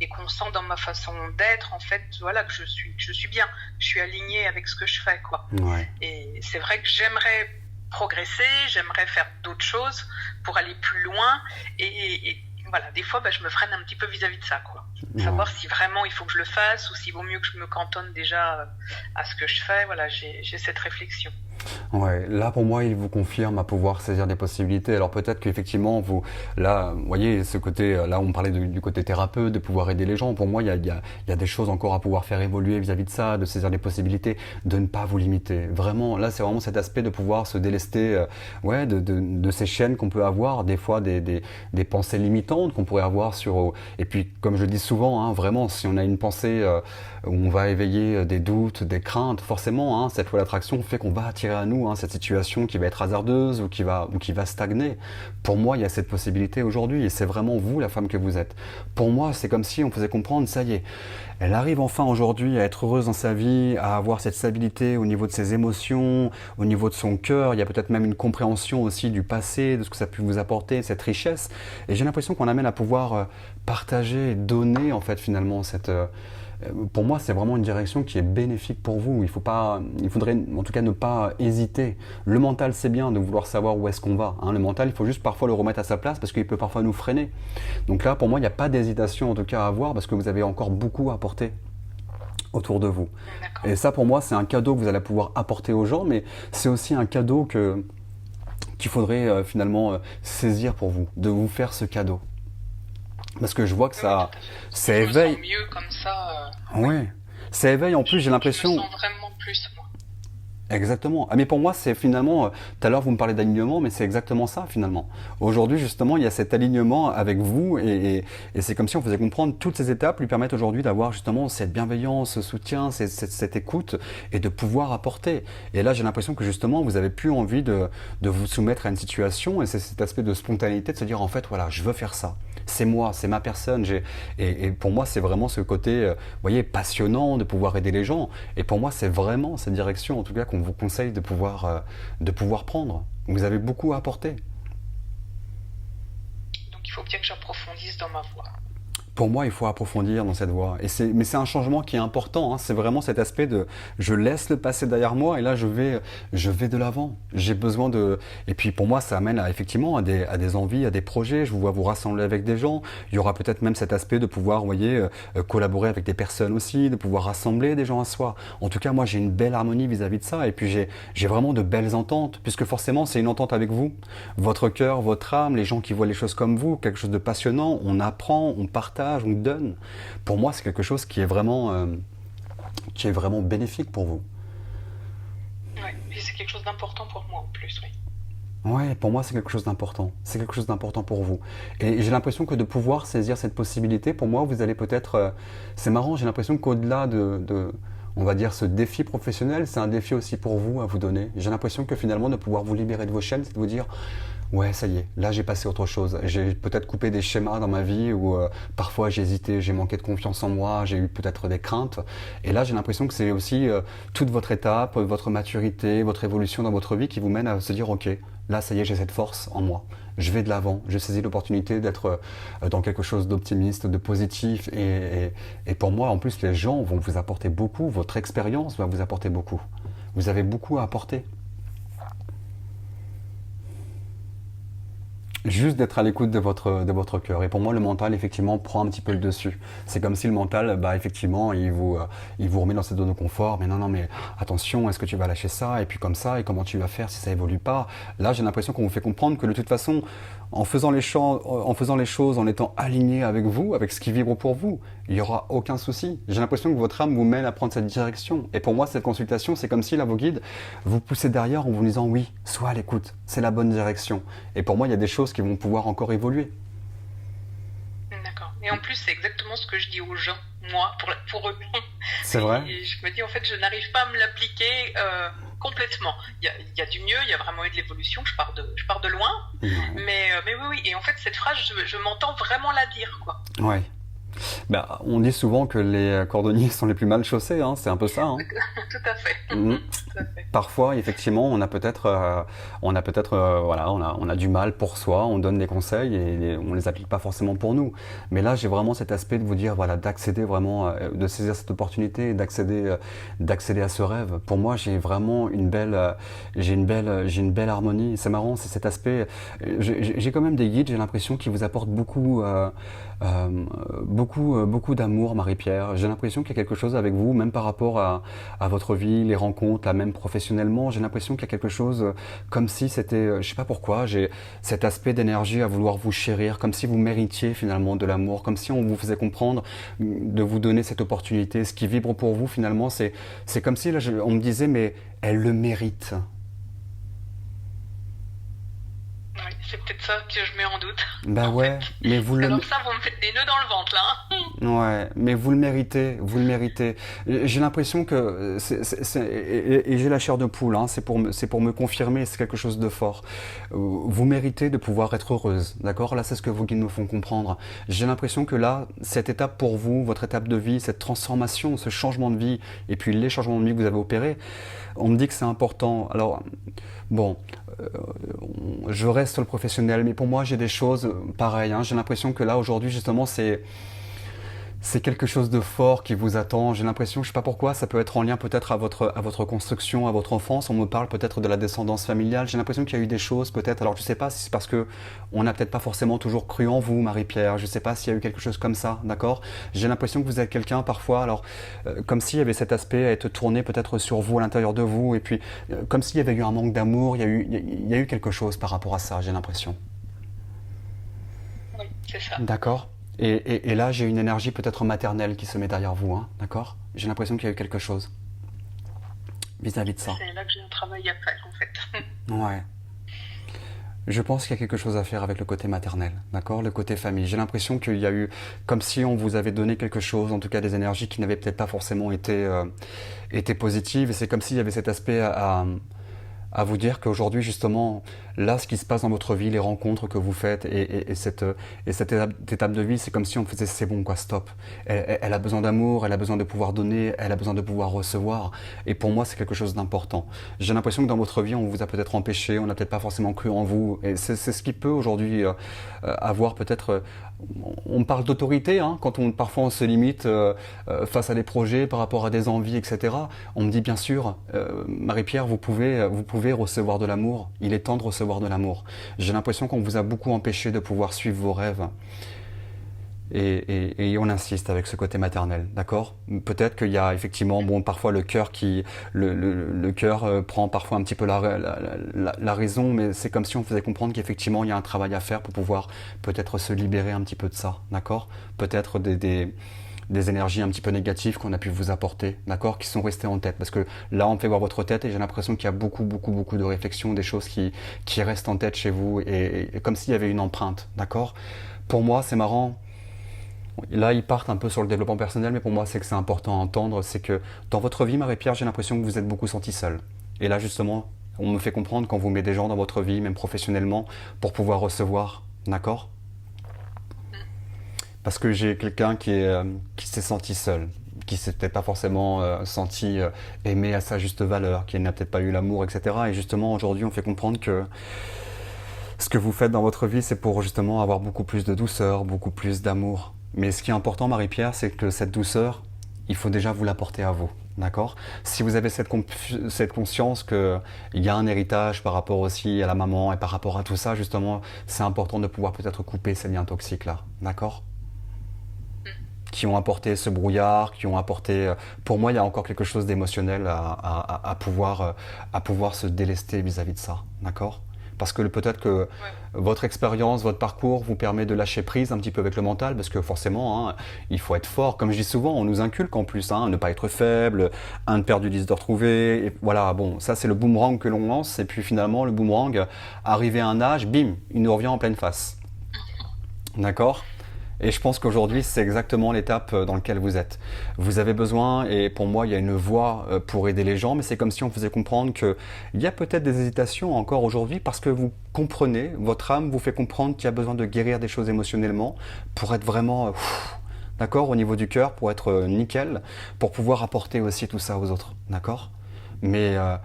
et qu'on sent dans ma façon d'être, en fait, voilà, que je suis bien, je suis alignée avec ce que je fais, quoi. Ouais. Et c'est vrai que j'aimerais progresser, j'aimerais faire d'autres choses pour aller plus loin et voilà, des fois je me freine un petit peu vis-à-vis de ça, quoi. Ouais. Savoir si vraiment il faut que je le fasse ou s'il vaut mieux que je me cantonne déjà à ce que je fais, voilà, j'ai cette réflexion. Ouais, là pour moi, il vous confirme à pouvoir saisir des possibilités. Alors peut-être qu'effectivement, là, vous voyez, ce côté, là on parlait du côté thérapeute, de pouvoir aider les gens. Pour moi, il y a des choses encore à pouvoir faire évoluer vis-à-vis de ça, de saisir des possibilités, de ne pas vous limiter. Vraiment, là c'est vraiment cet aspect de pouvoir se délester ouais, de ces chaînes qu'on peut avoir, des fois des pensées limitantes qu'on pourrait avoir sur... Et puis, comme je dis souvent, vraiment, si on a une pensée où on va éveiller des doutes, des craintes, forcément, cette loi d'attraction fait qu'on va attirer à nous cette situation qui va être hasardeuse ou qui va stagner. Pour moi, il y a cette possibilité aujourd'hui et c'est vraiment vous, la femme que vous êtes. Pour moi, c'est comme si on faisait comprendre, ça y est, elle arrive enfin aujourd'hui à être heureuse dans sa vie, à avoir cette stabilité au niveau de ses émotions, au niveau de son cœur. Il y a peut-être même une compréhension aussi du passé, de ce que ça a pu vous apporter, cette richesse. Et j'ai l'impression qu'on amène à pouvoir partager, donner en fait finalement pour moi, c'est vraiment une direction qui est bénéfique pour vous. Il faudrait en tout cas ne pas hésiter. Le mental, c'est bien de vouloir savoir où est-ce qu'on va, hein. Le mental, il faut juste parfois le remettre à sa place parce qu'il peut parfois nous freiner. Donc là, pour moi, il n'y a pas d'hésitation en tout cas à avoir parce que vous avez encore beaucoup à apporter autour de vous. D'accord. Et ça, pour moi, c'est un cadeau que vous allez pouvoir apporter aux gens, mais c'est aussi un cadeau qu'il faudrait finalement saisir pour vous, de vous faire ce cadeau. Parce que je vois que Oui, oui, tout à fait. Parce que ça je me sens éveille. mieux comme ça. Oui. Ouais. Ça éveille en plus, j'ai Je me l'impression. sens vraiment plus, moi. Exactement. Ah, mais pour moi, c'est finalement, tout à l'heure vous me parlez d'alignement, mais c'est exactement ça finalement. Aujourd'hui, justement, il y a cet alignement avec vous et c'est comme si on faisait comprendre toutes ces étapes lui permettent aujourd'hui d'avoir justement cette bienveillance, ce soutien, cette écoute et de pouvoir apporter. Et là, j'ai l'impression que justement, vous avez plus envie de vous soumettre à une situation et c'est cet aspect de spontanéité de se dire en fait, voilà, je veux faire ça. C'est moi, c'est ma personne. Et pour moi, c'est vraiment ce côté, vous voyez, passionnant de pouvoir aider les gens. Et pour moi, c'est vraiment cette direction, en tout cas, qu'on vous conseille de pouvoir prendre. Vous avez beaucoup à apporter. Donc il faut bien que j'approfondisse dans ma voix. Pour moi, il faut approfondir dans cette voie. Mais c'est un changement qui est important, hein. C'est vraiment cet aspect de je laisse le passé derrière moi et là je vais de l'avant. J'ai besoin de. Et puis pour moi, ça amène effectivement à des envies, à des projets. Je vous vois vous rassembler avec des gens. Il y aura peut-être même cet aspect de pouvoir, vous voyez, collaborer avec des personnes aussi, de pouvoir rassembler des gens à soi. En tout cas, moi, j'ai une belle harmonie vis-à-vis de ça. Et puis j'ai vraiment de belles ententes, puisque forcément, c'est une entente avec vous. Votre cœur, votre âme, les gens qui voient les choses comme vous, quelque chose de passionnant. On apprend, on partage, on donne. Pour moi, c'est quelque chose qui est vraiment bénéfique pour vous. Oui, et c'est quelque chose d'important pour moi en plus, oui. Ouais, pour moi, c'est quelque chose d'important. C'est quelque chose d'important pour vous. Et j'ai l'impression que de pouvoir saisir cette possibilité, pour moi, vous allez peut-être. C'est marrant, j'ai l'impression qu'au-delà on va dire, ce défi professionnel, c'est un défi aussi pour vous à vous donner. J'ai l'impression que finalement, de pouvoir vous libérer de vos chaînes, c'est de vous dire. Ouais, ça y est, là j'ai passé autre chose. J'ai peut-être coupé des schémas dans ma vie où parfois j'ai hésité, j'ai manqué de confiance en moi, j'ai eu peut-être des craintes. Et là j'ai l'impression que c'est aussi toute votre étape, votre maturité, votre évolution dans votre vie qui vous mène à se dire ok, là ça y est, j'ai cette force en moi. Je vais de l'avant, je saisis l'opportunité d'être dans quelque chose d'optimiste, de positif. Et pour moi, en plus, les gens vont vous apporter beaucoup, votre expérience va vous apporter beaucoup. Vous avez beaucoup à apporter. Juste d'être à l'écoute de votre cœur. Et pour moi, le mental, effectivement, prend un petit peu le dessus. C'est comme si le mental, bah, effectivement, il vous remet dans cette zone de confort. Mais non, non, mais attention, est-ce que tu vas lâcher ça? Et puis comme ça, et comment tu vas faire si ça évolue pas? Là, j'ai l'impression qu'on vous fait comprendre que de toute façon, en faisant les choses, en étant aligné avec vous, avec ce qui vibre pour vous, il n'y aura aucun souci. J'ai l'impression que votre âme vous mène à prendre cette direction. Et pour moi, cette consultation, c'est comme si là, vos guides vous poussaient derrière en vous disant oui, sois à l'écoute, c'est la bonne direction. Et pour moi, il y a des choses qui vont pouvoir encore évoluer. D'accord. Et en plus, c'est exactement ce que je dis aux gens, moi, pour eux. C'est vrai? Et je me dis, en fait, je n'arrive pas à me l'appliquer complètement. Il y a du mieux, il y a vraiment eu de l'évolution, je pars de loin. Ouais. Mais oui, oui. Et en fait, cette phrase, je m'entends vraiment la dire, quoi. Ouais. Bah, on dit souvent que les cordonniers sont les plus mal chaussés, hein, c'est un peu ça. Hein. Tout à fait. Mhm. Tout à fait. Parfois, effectivement, voilà, on a du mal pour soi, on donne des conseils et on les applique pas forcément pour nous. Mais là, j'ai vraiment cet aspect de vous dire, voilà, d'accéder vraiment, de saisir cette opportunité, d'accéder à ce rêve. Pour moi, j'ai vraiment j'ai une belle harmonie. C'est marrant, c'est cet aspect. J'ai quand même des guides, j'ai l'impression qu'ils vous apportent beaucoup d'amour, Marie-Pierre. J'ai l'impression qu'il y a quelque chose avec vous, même par rapport à votre vie, les rencontres, là même professionnellement. J'ai l'impression qu'il y a quelque chose comme si c'était, je sais pas pourquoi, j'ai cet aspect d'énergie à vouloir vous chérir, comme si vous méritiez finalement de l'amour, comme si on vous faisait comprendre de vous donner cette opportunité. Ce qui vibre pour vous finalement, c'est comme si là, on me disait mais elle le mérite. Oui, c'est peut-être ça que je mets en doute, Bah en fait. ouais, mais Alors ça, vous me faites des nœuds dans le ventre, là. Hein. ouais, mais vous le méritez, vous le méritez. J'ai l'impression que et j'ai la chair de poule, hein, c'est pour me confirmer, c'est quelque chose de fort. Vous méritez de pouvoir être heureuse, d'accord? Là, c'est ce que vos guides me font comprendre. J'ai l'impression que là, cette étape pour vous, votre étape de vie, cette transformation, ce changement de vie, et puis les changements de vie que vous avez opérés, on me dit que c'est important. Alors, bon, euh, je reste sur le professionnel, mais pour moi, j'ai des choses pareilles. Hein. J'ai l'impression que là, aujourd'hui, justement, c'est quelque chose de fort qui vous attend. J'ai l'impression, je sais pas pourquoi, ça peut être en lien peut-être à votre construction, à votre enfance. On me parle peut-être de la descendance familiale. J'ai l'impression qu'il y a eu des choses peut-être. Alors je sais pas si c'est parce que on n'a peut-être pas forcément toujours cru en vous, Marie-Pierre. Je sais pas s'il y a eu quelque chose comme ça, d'accord? J'ai l'impression que vous êtes quelqu'un parfois, alors comme s'il y avait cet aspect à être tourné peut-être sur vous, à l'intérieur de vous, et puis comme s'il y avait eu un manque d'amour. Il y a eu quelque chose par rapport à ça. J'ai l'impression. Oui, c'est ça. D'accord. Et là, j'ai une énergie peut-être maternelle qui se met derrière vous, hein, d'accord? J'ai l'impression qu'il y a eu quelque chose vis-à-vis de ça. C'est là que j'ai un travail à faire, en fait. Ouais. Je pense qu'il y a quelque chose à faire avec le côté maternel, d'accord? Le côté famille. J'ai l'impression qu'il y a eu, comme si on vous avait donné quelque chose, en tout cas des énergies qui n'avaient peut-être pas forcément été positives. Et c'est comme s'il y avait cet aspect à vous dire qu'aujourd'hui, justement, là, ce qui se passe dans votre vie, les rencontres que vous faites et cette étape de vie, c'est comme si on faisait c'est bon, quoi, stop. Elle a besoin d'amour, elle a besoin de pouvoir donner, elle a besoin de pouvoir recevoir. Et pour moi, c'est quelque chose d'important. J'ai l'impression que dans votre vie, on vous a peut-être empêché, on n'a peut-être pas forcément cru en vous. Et c'est ce qui peut aujourd'hui avoir peut-être. On parle d'autorité, hein, quand parfois on se limite face à des projets par rapport à des envies, etc. On me dit bien sûr, Marie-Pierre, vous pouvez recevoir de l'amour. Il est temps de recevoir de l'amour. J'ai l'impression qu'on vous a beaucoup empêché de pouvoir suivre vos rêves. Et on insiste avec ce côté maternel, d'accord? Peut-être qu'il y a effectivement, bon, parfois le cœur le cœur prend parfois un petit peu la raison, mais c'est comme si on faisait comprendre qu'effectivement il y a un travail à faire pour pouvoir peut-être se libérer un petit peu de ça, d'accord? Peut-être des énergies un petit peu négatives qu'on a pu vous apporter, d'accord, qui sont restées en tête. Parce que là, on me fait voir votre tête et j'ai l'impression qu'il y a beaucoup, beaucoup, beaucoup de réflexions, des choses qui restent en tête chez vous et comme s'il y avait une empreinte, d'accord? Pour moi, c'est marrant. Là, ils partent un peu sur le développement personnel, mais pour moi, c'est que c'est important à entendre. C'est que dans votre vie, Marie-Pierre, j'ai l'impression que vous êtes beaucoup sentie seule. Et là, justement, on me fait comprendre quand vous mettez des gens dans votre vie, même professionnellement, pour pouvoir recevoir, d'accord? Parce que j'ai quelqu'un qui s'est senti seul, qui s'est peut-être pas forcément senti aimé à sa juste valeur, qui n'a peut-être pas eu l'amour, etc. Et justement, aujourd'hui, on fait comprendre que ce que vous faites dans votre vie, c'est pour justement avoir beaucoup plus de douceur, beaucoup plus d'amour. Mais ce qui est important, Marie-Pierre, c'est que cette douceur, il faut déjà vous l'apporter à vous. D'accord? Si vous avez cette conscience qu'il y a un héritage par rapport aussi à la maman et par rapport à tout ça, justement, c'est important de pouvoir peut-être couper ces liens toxiques-là. D'accord? Qui ont apporté ce brouillard, qui ont apporté... Pour moi, il y a encore quelque chose d'émotionnel à pouvoir se délester vis-à-vis de ça. D'accord? Parce que peut-être que Ouais. votre expérience, votre parcours vous permet de lâcher prise un petit peu avec le mental, parce que forcément, hein, il faut être fort. Comme je dis souvent, on nous inculque en plus, hein, ne pas être faible, un de perdu, 10 de retrouvé. Et voilà, bon, ça c'est le boomerang que l'on lance, et puis finalement, le boomerang, arrivé à un âge, bim, il nous revient en pleine face. D'accord? Et je pense qu'aujourd'hui, c'est exactement l'étape dans laquelle vous êtes. Vous avez besoin, et pour moi, il y a une voie pour aider les gens, mais c'est comme si on faisait comprendre qu'il y a peut-être des hésitations encore aujourd'hui parce que vous comprenez, votre âme vous fait comprendre qu'il y a besoin de guérir des choses émotionnellement pour être vraiment, d'accord, au niveau du cœur, pour être nickel, pour pouvoir apporter aussi tout ça aux autres, d'accord? Mais, euh, Ouais.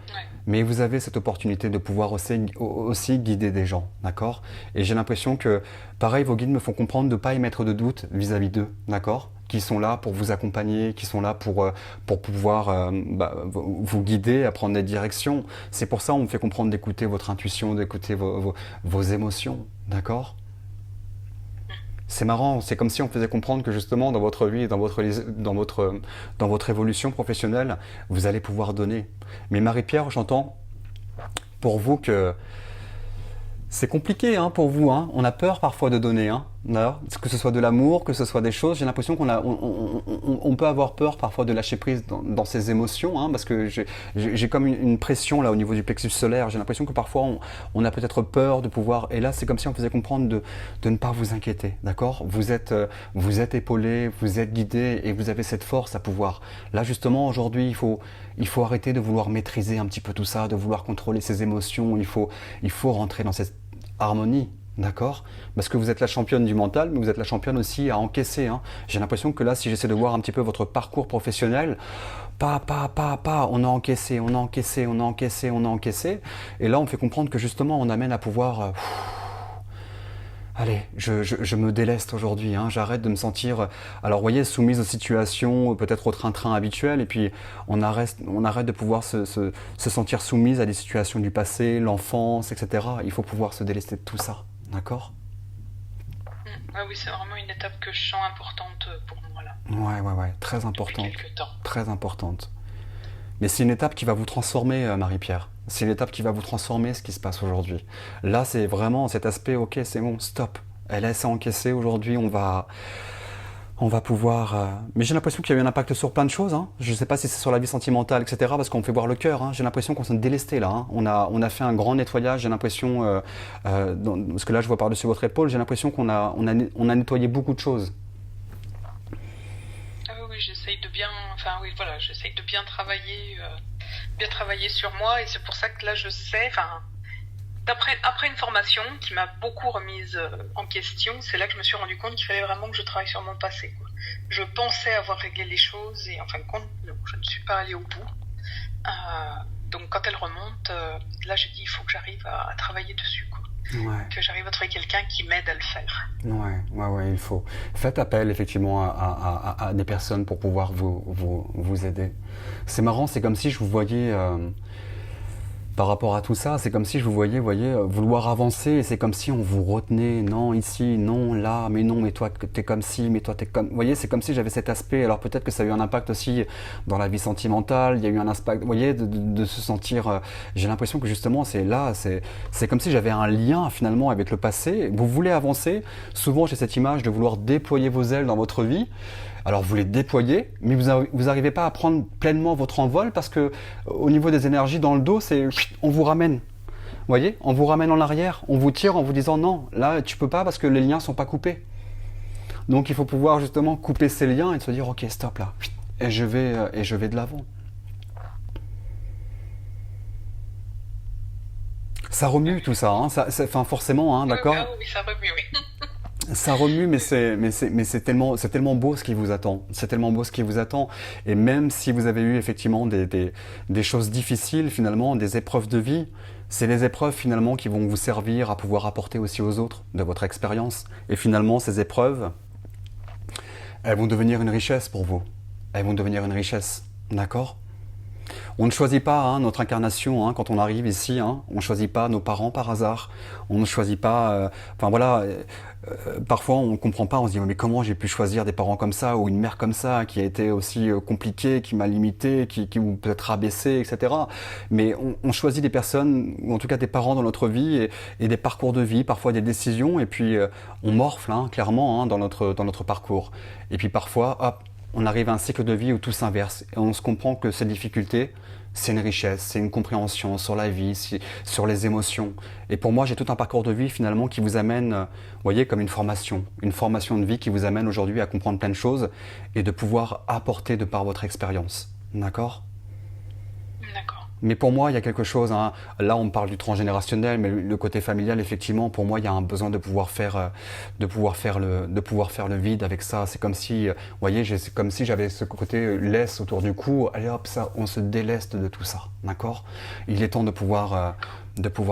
mais vous avez cette opportunité de pouvoir aussi guider des gens, d'accord? Et j'ai l'impression que, pareil, vos guides me font comprendre de ne pas émettre de doute vis-à-vis d'eux, d'accord? Qui sont là pour vous accompagner, qui sont là pour pouvoir vous guider à prendre des directions. C'est pour ça qu'on me fait comprendre d'écouter votre intuition, d'écouter vos émotions, d'accord? C'est marrant, c'est comme si on faisait comprendre que justement dans votre vie, dans votre évolution professionnelle, vous allez pouvoir donner. Mais Marie-Pierre, j'entends pour vous que c'est compliqué hein, pour vous. Hein. On a peur parfois de donner. Hein. Que ce soit de l'amour, que ce soit des choses. J'ai l'impression on peut avoir peur parfois de lâcher prise dans ses émotions. Hein, parce que j'ai comme une pression là au niveau du plexus solaire. J'ai l'impression que parfois on a peut-être peur de pouvoir. Et là, c'est comme si on faisait comprendre de ne pas vous inquiéter. D'accord? Vous êtes épaulé, vous êtes guidé et vous avez cette force à pouvoir. Là, justement, aujourd'hui, il faut arrêter de vouloir maîtriser un petit peu tout ça, de vouloir contrôler ses émotions. Il faut rentrer dans cette harmonie, d'accord? Parce que vous êtes la championne du mental, mais vous êtes la championne aussi à encaisser. Hein. J'ai l'impression que là, si j'essaie de voir un petit peu votre parcours professionnel, on a encaissé, on a encaissé, on a encaissé, on a encaissé. Et là, on fait comprendre que justement, on amène à pouvoir allez, je me déleste aujourd'hui, hein, j'arrête de me sentir, alors vous voyez, soumise aux situations, peut-être au train-train habituel, et puis on arrête de pouvoir se sentir soumise à des situations du passé, l'enfance, etc. Il faut pouvoir se délester de tout ça, d'accord? Ah oui, c'est vraiment une étape que je sens importante pour moi là, Ouais, très depuis importante, quelques temps. très importante. Mais c'est une étape qui va vous transformer, Marie-Pierre. C'est une étape qui va vous transformer ce qui se passe aujourd'hui. Là, c'est vraiment cet aspect, ok, c'est bon, stop. Elle laisse à encaisser aujourd'hui, on va pouvoir. Mais j'ai l'impression qu'il y a eu un impact sur plein de choses, hein. Je ne sais pas si c'est sur la vie sentimentale, etc., parce qu'on fait voir le cœur, hein. J'ai l'impression qu'on s'est délesté là, hein. On a fait un grand nettoyage, j'ai l'impression, parce que là je vois par-dessus votre épaule, j'ai l'impression on a nettoyé beaucoup de choses. Ah oui, oui, j'essaye de bien, enfin oui, voilà, j'essaye de bien travailler sur moi, et c'est pour ça que là je sais, enfin, après une formation qui m'a beaucoup remise en question, c'est là que je me suis rendu compte qu'il fallait vraiment que je travaille sur mon passé, quoi. Je pensais avoir réglé les choses et en fin de compte, non, je ne suis pas allée au bout. Donc quand elle remonte, là j'ai dit il faut que j'arrive à travailler dessus, quoi. Ouais. Que j'arrive à trouver quelqu'un qui m'aide à le faire. Ouais, il faut. Faites appel effectivement à des personnes pour pouvoir vous aider. C'est marrant, c'est comme si je vous voyais, par rapport à tout ça, c'est comme si je vous voyais, voyez, vouloir avancer, et c'est comme si on vous retenait, non, ici, non, là, mais non, mais toi, t'es comme ci, mais toi, t'es comme... Vous voyez, c'est comme si j'avais cet aspect, alors peut-être que ça a eu un impact aussi dans la vie sentimentale, il y a eu un impact, vous voyez, de se sentir... j'ai l'impression que justement, c'est là, c'est comme si j'avais un lien finalement avec le passé. Vous voulez avancer, souvent j'ai cette image de vouloir déployer vos ailes dans votre vie. Alors vous les déployez, mais vous n'arrivez pas à prendre pleinement votre envol parce que au niveau des énergies dans le dos, c'est on vous ramène. Vous voyez, on vous ramène en arrière, on vous tire en vous disant non, là tu peux pas parce que les liens sont pas coupés. Donc il faut pouvoir justement couper ces liens et se dire ok stop là, et je vais de l'avant. Ça remue tout ça, hein, enfin forcément, hein, d'accord. Ah oui, ça remue, oui. Ça remue, mais c'est tellement beau ce qui vous attend. C'est tellement beau ce qui vous attend. Et même si vous avez eu effectivement des choses difficiles, finalement, des épreuves de vie, c'est les épreuves finalement qui vont vous servir à pouvoir apporter aussi aux autres de votre expérience. Et finalement, ces épreuves, elles vont devenir une richesse pour vous. Elles vont devenir une richesse. D'accord? On ne choisit pas hein, notre incarnation hein, quand on arrive ici. Hein, on ne choisit pas nos parents par hasard. On ne choisit pas. Enfin voilà. Parfois on ne comprend pas. On se dit mais comment j'ai pu choisir des parents comme ça ou une mère comme ça qui a été aussi compliquée, qui m'a limité, qui ou peut-être rabaissé, etc. Mais on choisit des personnes ou en tout cas des parents dans notre vie et des parcours de vie, parfois des décisions et puis on morfle hein, clairement hein, dans notre parcours. Et puis parfois hop on arrive à un cycle de vie où tout s'inverse et on se comprend que ces difficultés, c'est une richesse, c'est une compréhension sur la vie, sur les émotions. Et pour moi, j'ai tout un parcours de vie finalement qui vous amène, vous voyez, comme une formation de vie qui vous amène aujourd'hui à comprendre plein de choses et de pouvoir apporter de par votre expérience. D'accord ? D'accord. Mais pour moi, il y a quelque chose, hein, là on parle du transgénérationnel, mais le côté familial, effectivement, pour moi, il y a un besoin de pouvoir faire le vide avec ça. C'est comme si, vous voyez, c'est comme si j'avais ce côté laisse autour du cou, allez hop, ça, on se déleste de tout ça, d'accord ? Il est temps de pouvoir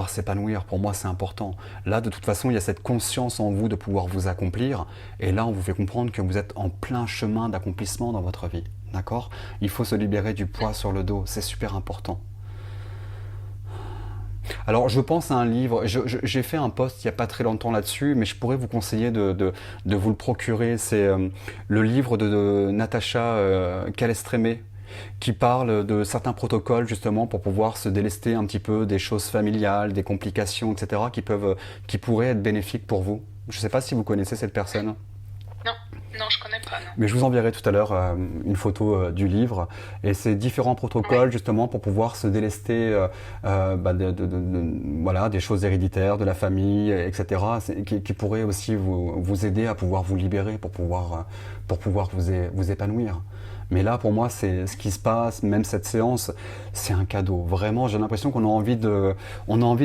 s'épanouir, pour moi c'est important. Là, de toute façon, il y a cette conscience en vous de pouvoir vous accomplir, et là, on vous fait comprendre que vous êtes en plein chemin d'accomplissement dans votre vie, d'accord ? Il faut se libérer du poids sur le dos, c'est super important. Alors, je pense à un livre, j'ai fait un post il n'y a pas très longtemps là-dessus, mais je pourrais vous conseiller de vous le procurer. C'est le livre de Natacha Calestrémé, qui parle de certains protocoles justement pour pouvoir se délester un petit peu des choses familiales, des complications, etc., qui pourraient être bénéfiques pour vous. Je ne sais pas si vous connaissez cette personne. Non, non, je connais pas, non. Mais je vous enverrai tout à l'heure une photo du livre et c'est différents protocoles Ouais. justement pour pouvoir se délester voilà, des choses héréditaires, de la famille, etc. Qui pourraient aussi vous aider à pouvoir vous libérer pour pouvoir vous épanouir. Mais là, pour moi, c'est ce qui se passe, même cette séance, c'est un cadeau. Vraiment, j'ai l'impression qu'on a envie de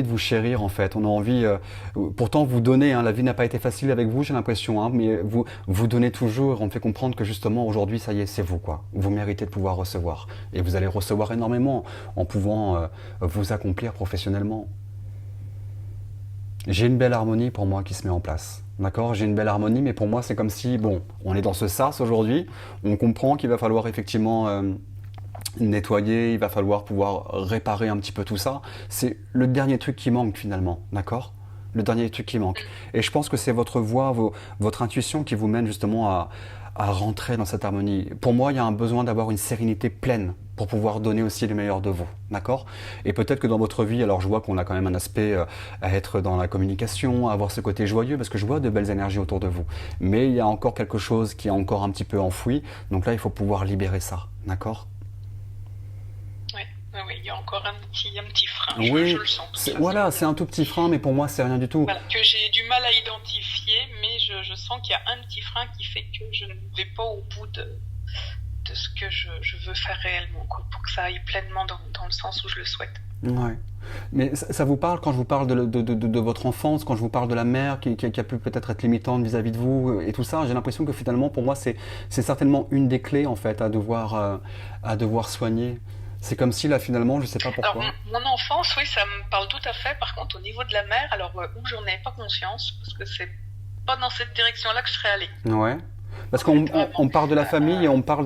vous chérir, en fait. On a envie, pourtant, vous donnez, hein, la vie n'a pas été facile avec vous, j'ai l'impression, hein, mais vous donnez toujours. On me fait comprendre que justement, aujourd'hui, ça y est, c'est vous, quoi. Vous méritez de pouvoir recevoir. Et vous allez recevoir énormément en pouvant vous accomplir professionnellement. J'ai une belle harmonie pour moi qui se met en place. D'accord? J'ai une belle harmonie, mais pour moi, c'est comme si, bon, on est dans ce sas aujourd'hui, on comprend qu'il va falloir effectivement nettoyer, il va falloir pouvoir réparer un petit peu tout ça. C'est le dernier truc qui manque finalement, d'accord? Le dernier truc qui manque. Et je pense que c'est votre voix, votre intuition qui vous mène justement à rentrer dans cette harmonie. Pour moi, il y a un besoin d'avoir une sérénité pleine pour pouvoir donner aussi le meilleur de vous, d'accord? Et peut-être que dans votre vie, alors je vois qu'on a quand même un aspect à être dans la communication, à avoir ce côté joyeux, parce que je vois de belles énergies autour de vous. Mais il y a encore quelque chose qui est encore un petit peu enfoui, donc là, il faut pouvoir libérer ça, d'accord? Oui, oui, oui, il y a encore un petit frein, je Oui, le sens de toute voilà, façon. c'est un tout petit frein, mais pour moi, c'est rien du tout. Voilà, que j'ai du mal à identifier, mais je sens qu'il y a un petit frein qui fait que je ne vais pas au bout de ce que je veux faire réellement, quoi, pour que ça aille pleinement dans le sens où je le souhaite. Ouais. Mais ça vous parle quand je vous parle de votre enfance, quand je vous parle de la mère qui a pu peut-être être limitante vis-à-vis de vous et tout ça, j'ai l'impression que finalement, pour moi, c'est certainement une des clés, en fait, à devoir soigner. C'est comme si, là, finalement, je sais pas Alors, pourquoi. mon enfance, oui, ça me parle tout à fait. Par contre, au niveau de la mère, alors où j'en ai pas conscience, parce que c'est pas dans cette direction-là que je serais allée. Ouais. Parce En qu'on fait, vraiment. on parle de la famille et Euh, on parle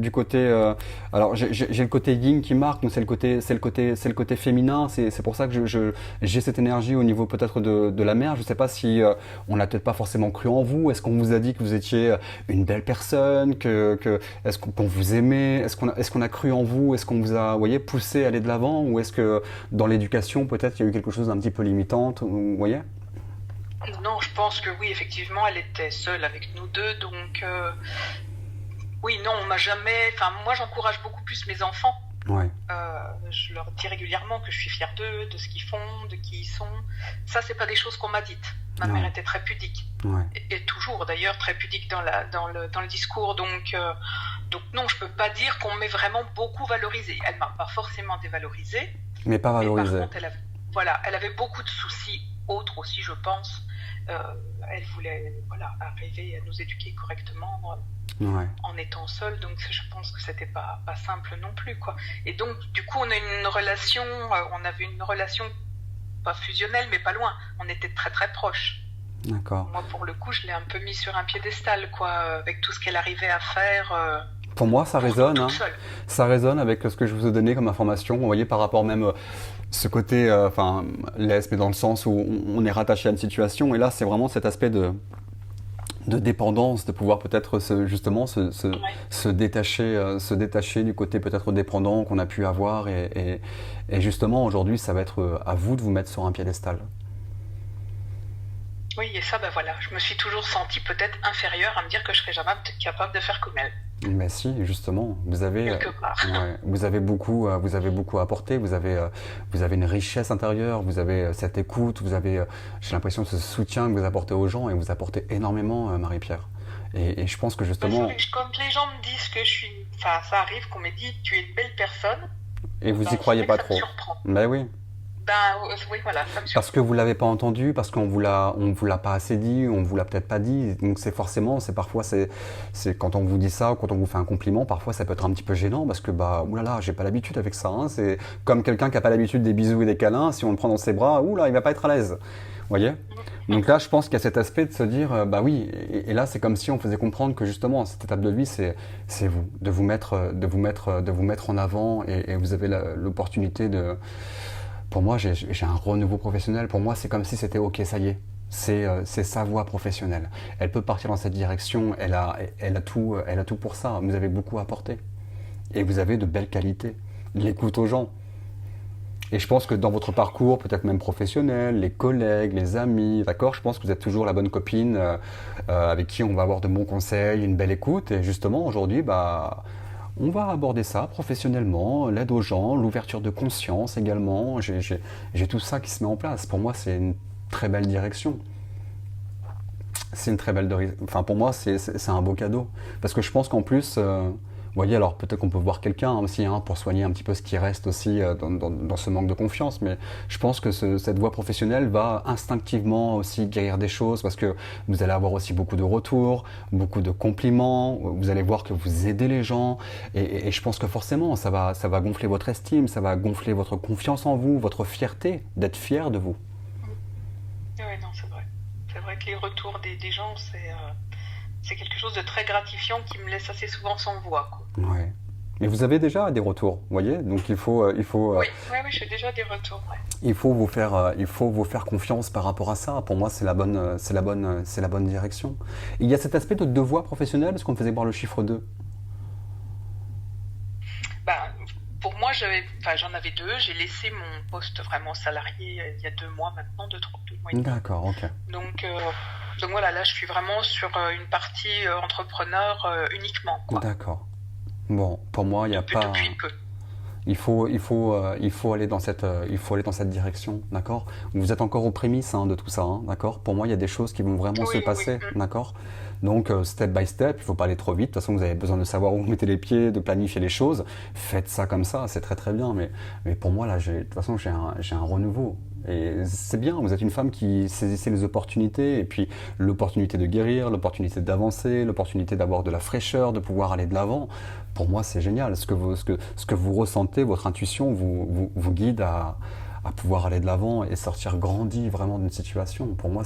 du côté. Alors j'ai le côté yin qui marque, donc c'est le côté féminin. C'est pour ça que j'ai cette énergie au niveau peut-être de la mère. Je sais pas si on n'a peut-être pas forcément cru en vous. Est-ce qu'on vous a dit que vous étiez une belle personne, est-ce qu'on vous aimait, est-ce qu'on a cru en vous, est-ce qu'on vous a, vous voyez, poussé à aller de l'avant, ou est-ce que dans l'éducation peut-être il y a eu quelque chose d'un petit peu limitante, vous voyez? non, je pense que oui, effectivement, elle était seule avec nous deux, donc oui, non, on m'a jamais. Enfin, moi, j'encourage beaucoup plus mes enfants. Ouais, Je leur dis régulièrement que je suis fière d'eux, de ce qu'ils font, de qui ils sont. Ça, c'est pas des choses qu'on m'a dites. Ma mère ouais, était très pudique. ouais. Et toujours d'ailleurs très pudique dans le discours. Donc non, je peux pas dire qu'on m'ait vraiment beaucoup valorisé. Elle m'a pas forcément dévalorisé, Mais pas mais par valorisé. contre, voilà, elle avait beaucoup de soucis autres aussi, je pense. Euh, Elle voulait voilà, arriver à nous éduquer correctement Ouais. en étant seule, donc je pense que c'était pas simple non plus, quoi. Et donc, du coup, on avait une relation pas fusionnelle, mais pas loin. On était très très proches. D'accord. Moi, pour le coup, je l'ai un peu mis sur un piédestal, quoi, avec tout ce qu'elle arrivait à faire Pour moi, ça pour nous résonne, toute hein. seule. Ça résonne avec ce que je vous ai donné comme information. Vous voyez, par rapport même ce côté, enfin, lesbe, mais dans le sens où on est rattaché à une situation. Et là, c'est vraiment cet aspect de dépendance, de pouvoir peut-être justement Ouais. se détacher du côté peut-être dépendant qu'on a pu avoir. Et justement, aujourd'hui, ça va être à vous de vous mettre sur un piédestal. Oui, et ça, ben voilà, je me suis toujours sentie peut-être inférieure à me dire que je serais jamais capable de faire comme elle, Mais si, justement, quelque part. ouais, vous avez beaucoup apporté, vous avez une richesse intérieure, vous avez cette écoute, j'ai l'impression, ce soutien que vous apportez aux gens et vous apportez énormément, Marie-Pierre. Et je pense que Ben, c'est justement, vrai que quand les gens me disent que je suis. Enfin, ça arrive qu'on me dit tu es une belle personne, et vous y ben, c'est croyez vrai que pas ça me trop. surprend. Ben oui. Ben oui, voilà, ça me Parce que surprend. vous l'avez pas entendu, parce on vous l'a pas assez dit, on vous l'a peut-être pas dit. Donc c'est forcément, c'est quand on vous dit ça, quand on vous fait un compliment, parfois ça peut être un petit peu gênant parce que bah oulala, j'ai pas l'habitude avec ça, hein. C'est comme quelqu'un qui a pas l'habitude des bisous et des câlins. Si on le prend dans ses bras, oula, il va pas être à l'aise. Vous voyez? Donc là, je pense qu'il y a cet aspect de se dire, bah oui. Et là, c'est comme si on faisait comprendre que justement, cette étape de vie, c'est vous, de vous mettre en avant, et vous avez l'opportunité de. Pour moi, j'ai un renouveau professionnel. Pour moi, c'est comme si c'était OK, ça y est. C'est sa voie professionnelle. Elle peut partir dans cette direction. Elle a tout pour ça. Vous avez beaucoup apporté. Et vous avez de belles qualités. L'écoute aux gens. Et je pense que dans votre parcours, peut-être même professionnel, les collègues, les amis, d'accord, je pense que vous êtes toujours la bonne copine avec qui on va avoir de bons conseils, une belle écoute. Et justement, aujourd'hui, bah, on va aborder ça professionnellement, l'aide aux gens, l'ouverture de conscience également. J'ai tout ça qui se met en place. Pour moi, c'est une très belle direction. C'est une très belle. Enfin, pour moi, c'est un beau cadeau. Parce que je pense qu'en plus, vous voyez, alors peut-être qu'on peut voir quelqu'un aussi, hein, pour soigner un petit peu ce qui reste aussi dans ce manque de confiance, mais je pense que cette voie professionnelle va instinctivement aussi guérir des choses parce que vous allez avoir aussi beaucoup de retours, beaucoup de compliments, vous allez voir que vous aidez les gens, et je pense que forcément ça va gonfler votre estime, ça va gonfler votre confiance en vous, votre fierté d'être fier de vous. vrai que les retours des gens, c'est quelque chose de très gratifiant qui me laisse assez souvent sans voix, quoi. Ouais. Mais vous avez déjà des retours, vous voyez? Donc Oui, oui, oui, j'ai déjà des retours, ouais. il faut vous faire confiance par rapport à ça. Pour moi, c'est la bonne direction. Il y a cet aspect de devoir professionnel, parce qu'on me faisait voir le chiffre 2. Ben, pour moi, j'en avais deux. J'ai laissé mon poste vraiment salarié il y a 2 mois maintenant, 2 mois et demi. D'accord, ok. Donc, euh, donc voilà, là, je suis vraiment sur une partie entrepreneur uniquement, quoi. D'accord. Bon, pour moi, il n'y a pas. Depuis peu. Il faut aller dans il faut aller dans cette direction, d'accord? Vous êtes encore aux prémices hein, de tout ça, hein, d'accord? Pour moi, il y a des choses qui vont vraiment se Oui, oui. passer, d'accord? Donc, step by step, il ne faut pas aller trop vite. De toute façon, vous avez besoin de savoir où vous mettez les pieds, de planifier les choses. Faites ça comme ça, c'est très très bien. Mais pour moi, là, de toute façon, j'ai un renouveau. Et c'est bien, vous êtes une femme qui saisissait les opportunités, et puis l'opportunité de guérir, l'opportunité d'avancer, l'opportunité d'avoir de la fraîcheur, de pouvoir aller de l'avant. Pour moi, c'est génial. Ce que vous ressentez, votre intuition vous guide à pouvoir aller de l'avant et sortir grandi vraiment d'une situation. Pour moi,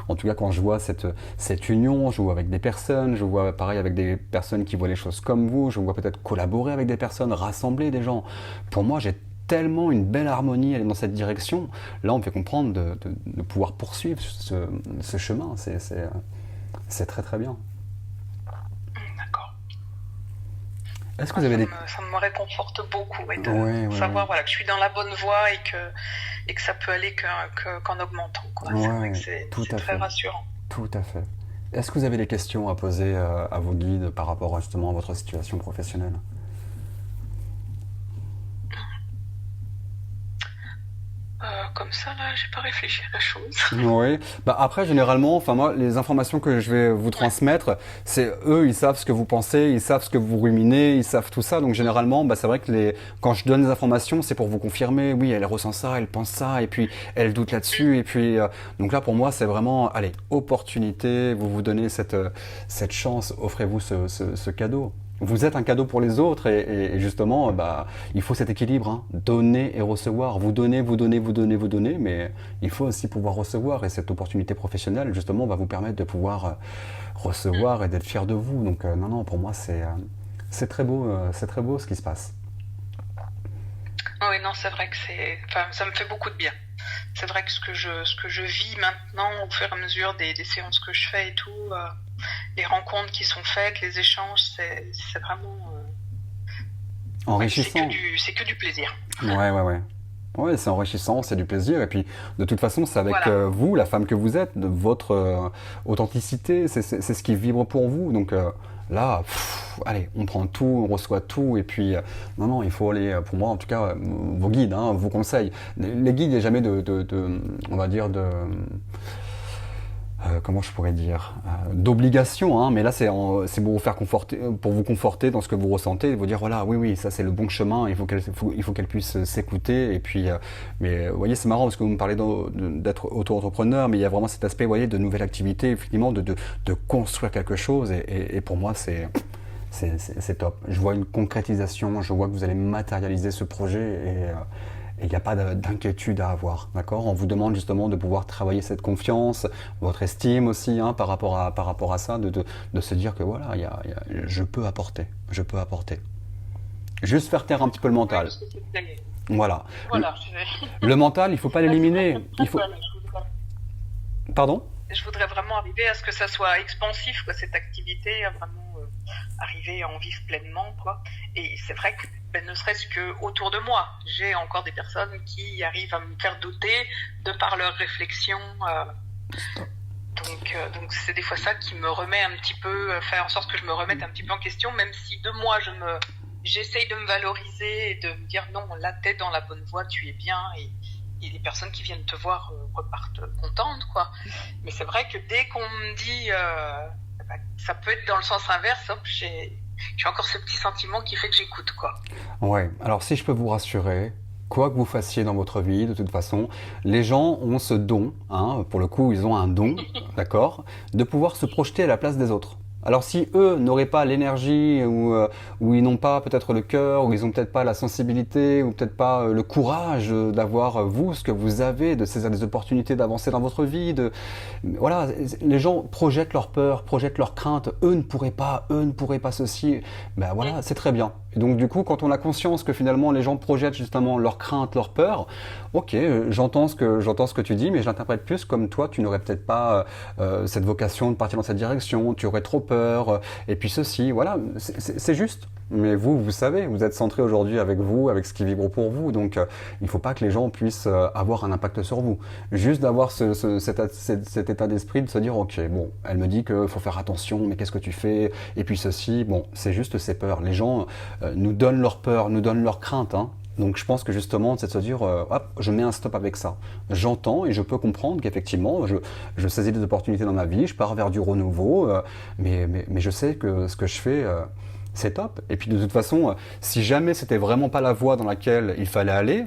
en tout cas, quand je vois cette union, je vois avec des personnes, je vois pareil avec des personnes qui voient les choses comme vous, je vois peut-être collaborer avec des personnes, rassembler des gens. Pour moi, j'ai tellement une belle harmonie aller dans cette direction. Là, on me fait comprendre de pouvoir poursuivre ce chemin. C'est très très bien. D'accord. Est-ce que vous avez des... Ça me réconforte beaucoup, ouais, de Ouais, savoir voilà, que je suis dans la bonne voie et que ça peut aller qu'en augmentant, quoi. C'est vrai Ouais, que c'est tout à très fait. rassurant. Tout à fait. Est-ce que vous avez des questions à poser à vos guides par rapport justement à votre situation professionnelle? Comme ça, là, j'ai pas réfléchi à la chose. Oui. Bah après, généralement, enfin moi, les informations que je vais vous Ouais. transmettre, c'est eux, ils savent ce que vous pensez, ils savent ce que vous ruminez, ils savent tout ça. Donc généralement, bah, c'est vrai que quand je donne des informations, c'est pour vous confirmer. Oui, elle ressent ça, elle pense ça, et puis elle doute là-dessus. Et puis donc là, pour moi, c'est vraiment, allez, opportunité. Vous vous donnez cette chance, offrez-vous ce cadeau. Vous êtes un cadeau pour les autres et justement, bah, il faut cet équilibre, hein. Donner et recevoir. Vous donnez, vous donnez, vous donnez, vous donnez, mais il faut aussi pouvoir recevoir et cette opportunité professionnelle, justement, va vous permettre de pouvoir recevoir et d'être fier de vous. Donc, non, non, pour moi, c'est très beau ce qui se passe. Oui, non, c'est vrai que enfin, ça me fait beaucoup de bien. C'est vrai que ce que je vis maintenant, au fur et à mesure des séances que je fais et tout, les rencontres qui sont faites, les échanges, c'est vraiment, ouais, Enrichissant. c'est que du plaisir. Ouais, ouais, ouais. Ouais, c'est enrichissant, c'est du plaisir. Et puis, de toute façon, c'est avec Voilà. vous, la femme que vous êtes, de votre authenticité, c'est ce qui vibre pour vous. Donc là, allez, on prend tout, on reçoit tout. Et puis, non, non, il faut aller, pour moi, en tout cas, vos guides, hein, vos conseils. Les guides, il n'y a jamais on va dire, comment je pourrais dire, d'obligation, hein, mais là c'est pour vous faire conforter, pour vous conforter dans ce que vous ressentez, et vous dire voilà, oui, oui, ça c'est le bon chemin, il faut qu'elle puisse s'écouter, et puis, mais vous voyez, c'est marrant parce que vous me parlez d'être auto-entrepreneur, mais il y a vraiment cet aspect, vous voyez, de nouvelle activité, effectivement, de construire quelque chose, et pour moi c'est top. Je vois une concrétisation, je vois que vous allez matérialiser ce projet, et il n'y a pas d'inquiétude à avoir, d'accord? On vous demande justement de pouvoir travailler cette confiance, votre estime aussi, hein, par rapport à ça, de se dire que voilà, je peux apporter, je peux apporter. Juste faire taire un petit peu le Oui, mental. parce que c'est Voilà. voilà, Le mental, il faut pas là, c'est vrai l'éliminer. que Il faut. voilà, Pardon? je voudrais vraiment arriver à ce que ça soit expansif, quoi, cette activité, à vraiment arriver à en vivre pleinement, quoi. Et c'est vrai que, ben, ne serait-ce que autour de moi, j'ai encore des personnes qui arrivent à me faire douter de par leurs réflexions. Donc c'est des fois ça qui me remet un petit peu, faire en sorte que je me remette un petit peu en question, même si de moi j'essaye de me valoriser et de me dire non, là t'es dans la bonne voie, tu es bien, et les personnes qui viennent te voir repartent contentes, quoi. Mais c'est vrai que dès qu'on me dit bah, ça peut être dans le sens inverse, hop, j'ai encore ce petit sentiment qui fait que j'écoute, quoi. Ouais. Alors si je peux vous rassurer, quoi que vous fassiez dans votre vie, de toute façon, les gens ont ce don, hein, pour le coup, ils ont un don, d'accord, de pouvoir se projeter à la place des autres. Alors si eux n'auraient pas l'énergie ou ils n'ont pas peut-être le cœur ou ils n'ont peut-être pas la sensibilité ou peut-être pas le courage d'avoir vous ce que vous avez, de saisir des opportunités d'avancer dans votre vie, voilà, les gens projettent leur peur, projettent leurs craintes, eux ne pourraient pas ceci, ben voilà, c'est très bien. Et donc du coup, quand on a conscience que finalement les gens projettent justement leurs craintes, leurs peurs, ok, j'entends ce que tu dis, mais je l'interprète plus comme toi, tu n'aurais peut-être pas cette vocation de partir dans cette direction, tu aurais trop peur, et puis ceci, voilà, c'est juste. Mais vous savez, vous êtes centré aujourd'hui avec vous, avec ce qui vibre pour vous, donc il ne faut pas que les gens puissent avoir un impact sur vous. Juste d'avoir cet état d'esprit de se dire, ok, bon, elle me dit qu'il faut faire attention, mais qu'est-ce que tu fais? Et puis ceci, bon, c'est juste ces peurs. Les gens nous donnent leurs peurs, nous donnent leurs craintes, hein. Donc je pense que justement, c'est de se dire, hop, je mets un stop avec ça. J'entends et je peux comprendre qu'effectivement, je saisis des opportunités dans ma vie, je pars vers du renouveau, mais je sais que ce que je fais, c'est top. Et puis de toute façon, si jamais c'était vraiment pas la voie dans laquelle il fallait aller,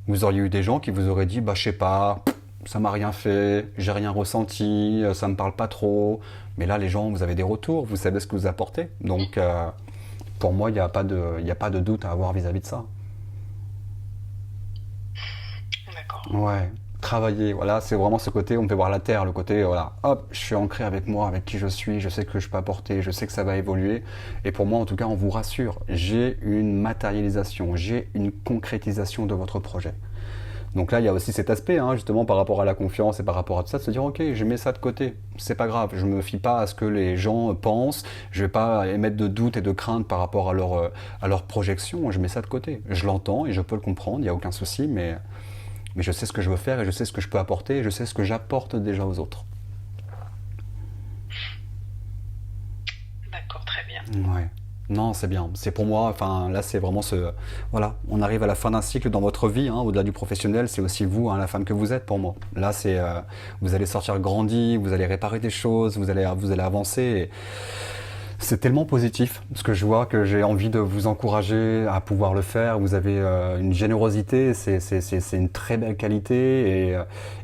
vous auriez eu des gens qui vous auraient dit, bah je sais pas, ça m'a rien fait, j'ai rien ressenti, ça me parle pas trop. Mais là, les gens, vous avez des retours, vous savez ce que vous apportez. Donc pour moi, il n'y a pas de doute à avoir vis-à-vis de ça. D'accord. Ouais, travailler, voilà, c'est vraiment ce côté, on peut voir la terre, le côté, voilà, hop, je suis ancré avec moi, avec qui je suis, je sais que je peux apporter, je sais que ça va évoluer. Et pour moi, en tout cas, on vous rassure, j'ai une matérialisation, j'ai une concrétisation de votre projet. Donc là, il y a aussi cet aspect, hein, justement, par rapport à la confiance et par rapport à tout ça, de se dire, ok, je mets ça de côté, c'est pas grave, je me fie pas à ce que les gens pensent, je vais pas émettre de doutes et de craintes par rapport à leur projection, je mets ça de côté. Je l'entends et je peux le comprendre, il n'y a aucun souci, mais je sais ce que je veux faire et je sais ce que je peux apporter et je sais ce que j'apporte déjà aux autres. D'accord, très bien. Ouais. Non, c'est bien. C'est pour moi, enfin là c'est vraiment ce... Voilà, on arrive à la fin d'un cycle dans votre vie, hein, au-delà du professionnel, c'est aussi vous, hein, la femme que vous êtes pour moi. Là c'est... vous allez sortir grandi, vous allez réparer des choses, vous allez avancer. Et c'est tellement positif, parce que je vois que j'ai envie de vous encourager à pouvoir le faire. Vous avez une générosité, c'est une très belle qualité,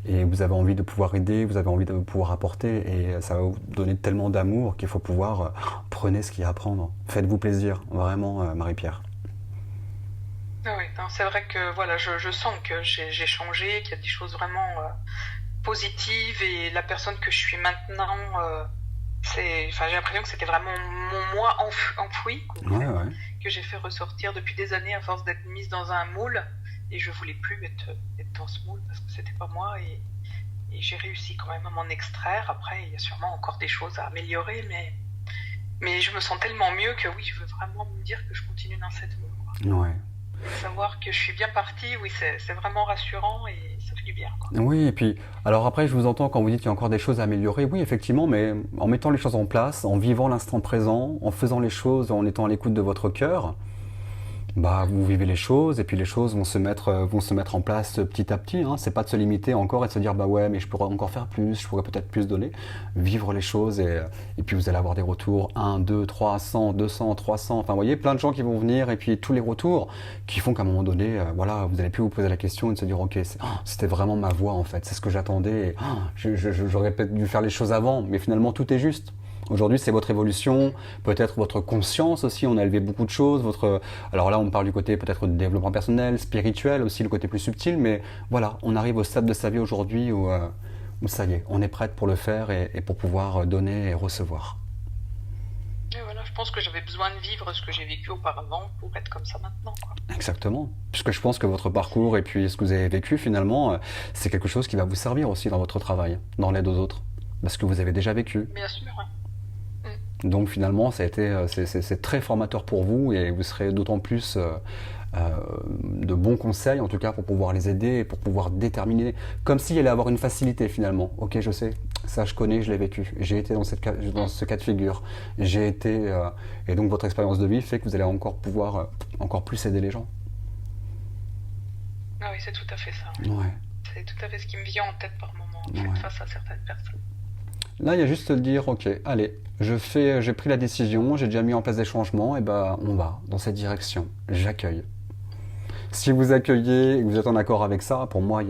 et vous avez envie de pouvoir aider, vous avez envie de pouvoir apporter, et ça va vous donner tellement d'amour qu'il faut pouvoir prenez ce qu'il y a à prendre. Faites-vous plaisir, vraiment, Marie-Pierre. Ah oui, non, c'est vrai que voilà, je sens que j'ai changé, qu'il y a des choses vraiment positives et la personne que je suis maintenant, enfin, j'ai l'impression que c'était vraiment mon moi enfoui Ouais, ouais. que j'ai fait ressortir depuis des années à force d'être mise dans un moule et je voulais plus être dans ce moule parce que c'était pas moi et j'ai réussi quand même à m'en extraire. Après, il y a sûrement encore des choses à améliorer, mais je me sens tellement mieux que oui, je veux vraiment me dire que je continue dans cette voie, quoi. Ouais. Savoir que je suis bien partie, oui, c'est vraiment rassurant et ça fait du bien, quoi. Oui, et puis, alors après, je vous entends quand vous dites qu'il y a encore des choses à améliorer. Oui, effectivement, mais en mettant les choses en place, en vivant l'instant présent, en faisant les choses, en étant à l'écoute de votre cœur, bah, vous vivez les choses et puis les choses vont se mettre en place petit à petit, hein. C'est pas de se limiter encore et de se dire bah ouais mais je pourrais encore faire plus, je pourrais peut-être plus donner. Vivre les choses et puis vous allez avoir des retours 1, 2, 3, 100, 200, 300. Enfin vous voyez plein de gens qui vont venir et puis tous les retours qui font qu'à un moment donné, voilà, vous allez plus vous poser la question et de se dire ok c'était vraiment ma voix en fait, c'est ce que j'attendais. J'aurais peut-être dû faire les choses avant, mais finalement tout est juste. Aujourd'hui, c'est votre évolution, peut-être votre conscience aussi. On a élevé beaucoup de choses. Alors là, on parle du côté peut-être de développement personnel, spirituel aussi, le côté plus subtil. Mais voilà, on arrive au stade de sa vie aujourd'hui où ça y est, on est prête pour le faire et pour pouvoir donner et recevoir. Et voilà, je pense que j'avais besoin de vivre ce que j'ai vécu auparavant pour être comme ça maintenant, quoi. Exactement. Puisque je pense que votre parcours et puis ce que vous avez vécu finalement, c'est quelque chose qui va vous servir aussi dans votre travail, dans l'aide aux autres. Parce que vous avez déjà vécu. Bien sûr, hein. Donc finalement, c'est très formateur pour vous et vous serez d'autant plus de bons conseils, en tout cas pour pouvoir les aider et pour pouvoir déterminer, comme s'il allait avoir une facilité finalement. Ok, je sais, ça je connais, je l'ai vécu, j'ai été dans ce cas de figure, j'ai été... et donc votre expérience de vie fait que vous allez encore pouvoir encore plus aider les gens. Ah oui, c'est tout à fait ça. Ouais. C'est tout à fait ce qui me vient en tête par moment, en fait, Ouais. face à certaines personnes. Là, il y a juste de dire, ok, allez, j'ai pris la décision, j'ai déjà mis en place des changements, et ben on va dans cette direction. J'accueille. Si vous accueillez et que vous êtes en accord avec ça, pour moi, il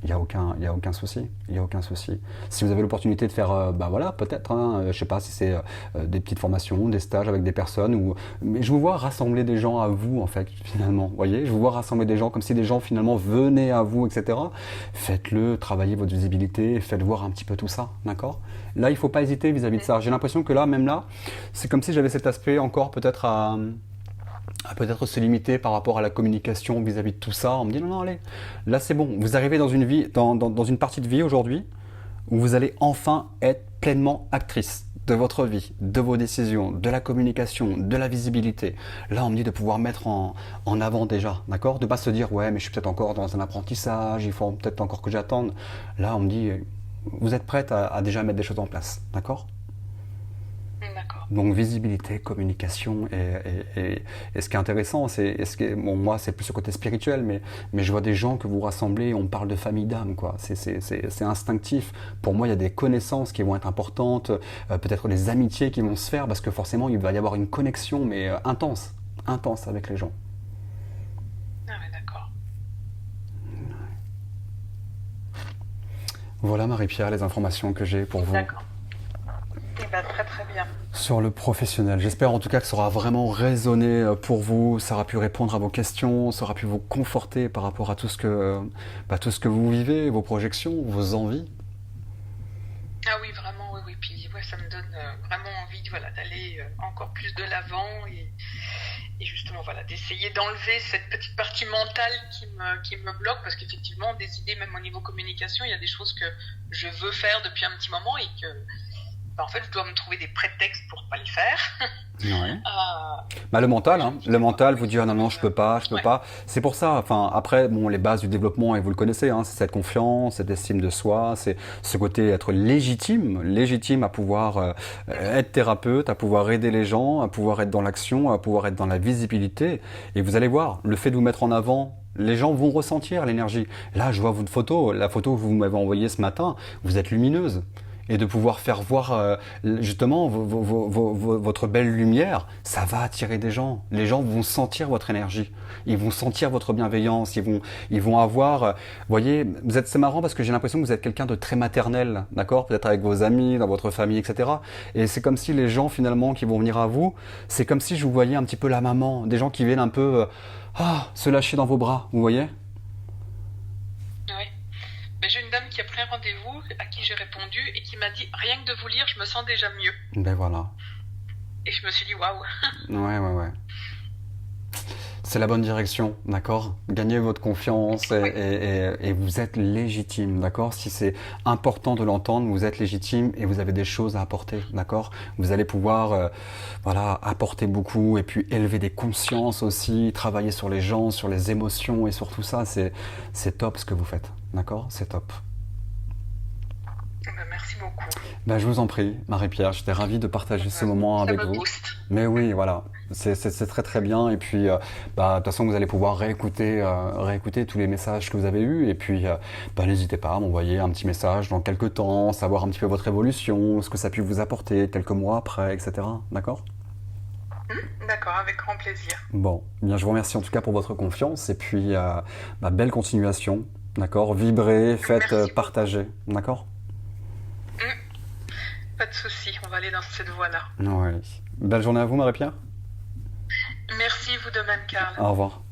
Il y a aucun souci. Il y a aucun souci. Si vous avez l'opportunité de faire, bah voilà, peut-être, hein, je sais pas si c'est des petites formations, des stages avec des personnes, ou, mais je vous vois rassembler des gens à vous, en fait, finalement. Vous voyez, je vous vois rassembler des gens comme si des gens finalement venaient à vous, etc. Faites-le, travaillez votre visibilité, faites voir un petit peu tout ça, d'accord? Là, il faut pas hésiter vis-à-vis de ça. J'ai l'impression que là, même là, c'est comme si j'avais cet aspect encore peut-être à peut-être se limiter par rapport à la communication vis-à-vis de tout ça. On me dit non, non, allez, là c'est bon. Vous arrivez dans une vie, dans une partie de vie aujourd'hui où vous allez enfin être pleinement actrice de votre vie, de vos décisions, de la communication, de la visibilité. Là, on me dit de pouvoir mettre en avant déjà, d'accord? De pas se dire ouais, mais je suis peut-être encore dans un apprentissage, il faut peut-être encore que j'attende. Là, on me dit vous êtes prête à déjà mettre des choses en place, d'accord? D'accord. Donc visibilité, communication et ce qui est intéressant, bon, moi c'est plus le côté spirituel, mais je vois des gens que vous rassemblez, on parle de famille d'âme, quoi. C'est instinctif. Pour moi, il y a des connaissances qui vont être importantes, peut-être des amitiés qui vont se faire, parce que forcément il va y avoir une connexion, mais intense, intense avec les gens. Ah ouais, d'accord. Voilà Marie-Pierre, les informations que j'ai pour vous. D'accord. Eh ben, très très bien. Sur le professionnel. J'espère en tout cas que ça aura vraiment résonné pour vous, ça aura pu répondre à vos questions, ça aura pu vous conforter par rapport à tout ce que vous vivez, vos projections, vos envies. Ah oui, vraiment, oui, oui. Puis ouais, ça me donne vraiment envie voilà, d'aller encore plus de l'avant et justement voilà, d'essayer d'enlever cette petite partie mentale qui me bloque parce qu'effectivement, des idées, même au niveau communication, il y a des choses que je veux faire depuis un petit moment et que en fait, je dois me trouver des prétextes pour pas les faire. Ouais. Bah, le mental, hein. Le mental vous dit ah non non je peux pas, je peux Ouais. pas. C'est pour ça. Enfin après bon les bases du développement et vous le connaissez, hein, c'est cette confiance, cette estime de soi, c'est ce côté être légitime à pouvoir être thérapeute, à pouvoir aider les gens, à pouvoir être dans l'action, à pouvoir être dans la visibilité. Et vous allez voir, le fait de vous mettre en avant. Les gens vont ressentir l'énergie. Là, je vois votre photo, la photo que vous m'avez envoyée ce matin, vous êtes lumineuse. Et de pouvoir faire voir justement votre belle lumière, ça va attirer des gens. Les gens vont sentir votre énergie, ils vont sentir votre bienveillance, ils vont avoir... vous voyez, c'est marrant parce que j'ai l'impression que vous êtes quelqu'un de très maternel, d'accord? Peut-être avec vos amis, dans votre famille, etc. Et c'est comme si les gens finalement qui vont venir à vous, c'est comme si je vous voyais un petit peu la maman, des gens qui viennent un peu se lâcher dans vos bras, vous voyez? Oui. Mais j'ai une dame qui a pris un rendez-vous, à qui j'ai répondu et qui m'a dit rien que de vous lire, je me sens déjà mieux. Ben voilà. Et je me suis dit waouh. Ouais. C'est la bonne direction, d'accord? Gagnez votre confiance et vous êtes légitime, d'accord? Si c'est important de l'entendre, vous êtes légitime et vous avez des choses à apporter, d'accord? Vous allez pouvoir voilà, apporter beaucoup et puis élever des consciences aussi, travailler sur les gens, sur les émotions et sur tout ça. C'est top ce que vous faites, d'accord? C'est top. Ben, merci beaucoup. Ben, je vous en prie, Marie-Pierre, j'étais ravi de partager ce moment Ça avec me vous. booste. Mais oui, voilà, c'est très très bien. Et puis, bah, de toute façon, vous allez pouvoir réécouter tous les messages que vous avez eus. Et puis, bah, n'hésitez pas à m'envoyer un petit message dans quelques temps, savoir un petit peu votre évolution, ce que ça a pu vous apporter quelques mois après, etc. D'accord? D'accord, avec grand plaisir. Bon, bien, je vous remercie en tout cas pour votre confiance. Et puis, bah, belle continuation, d'accord? Vibrez, faites, Merci beaucoup. partagez, d'accord? Pas de souci, on va aller dans cette voie-là. Ouais. Belle journée à vous, Marie-Pierre. Merci, vous de même, Karl. Au revoir.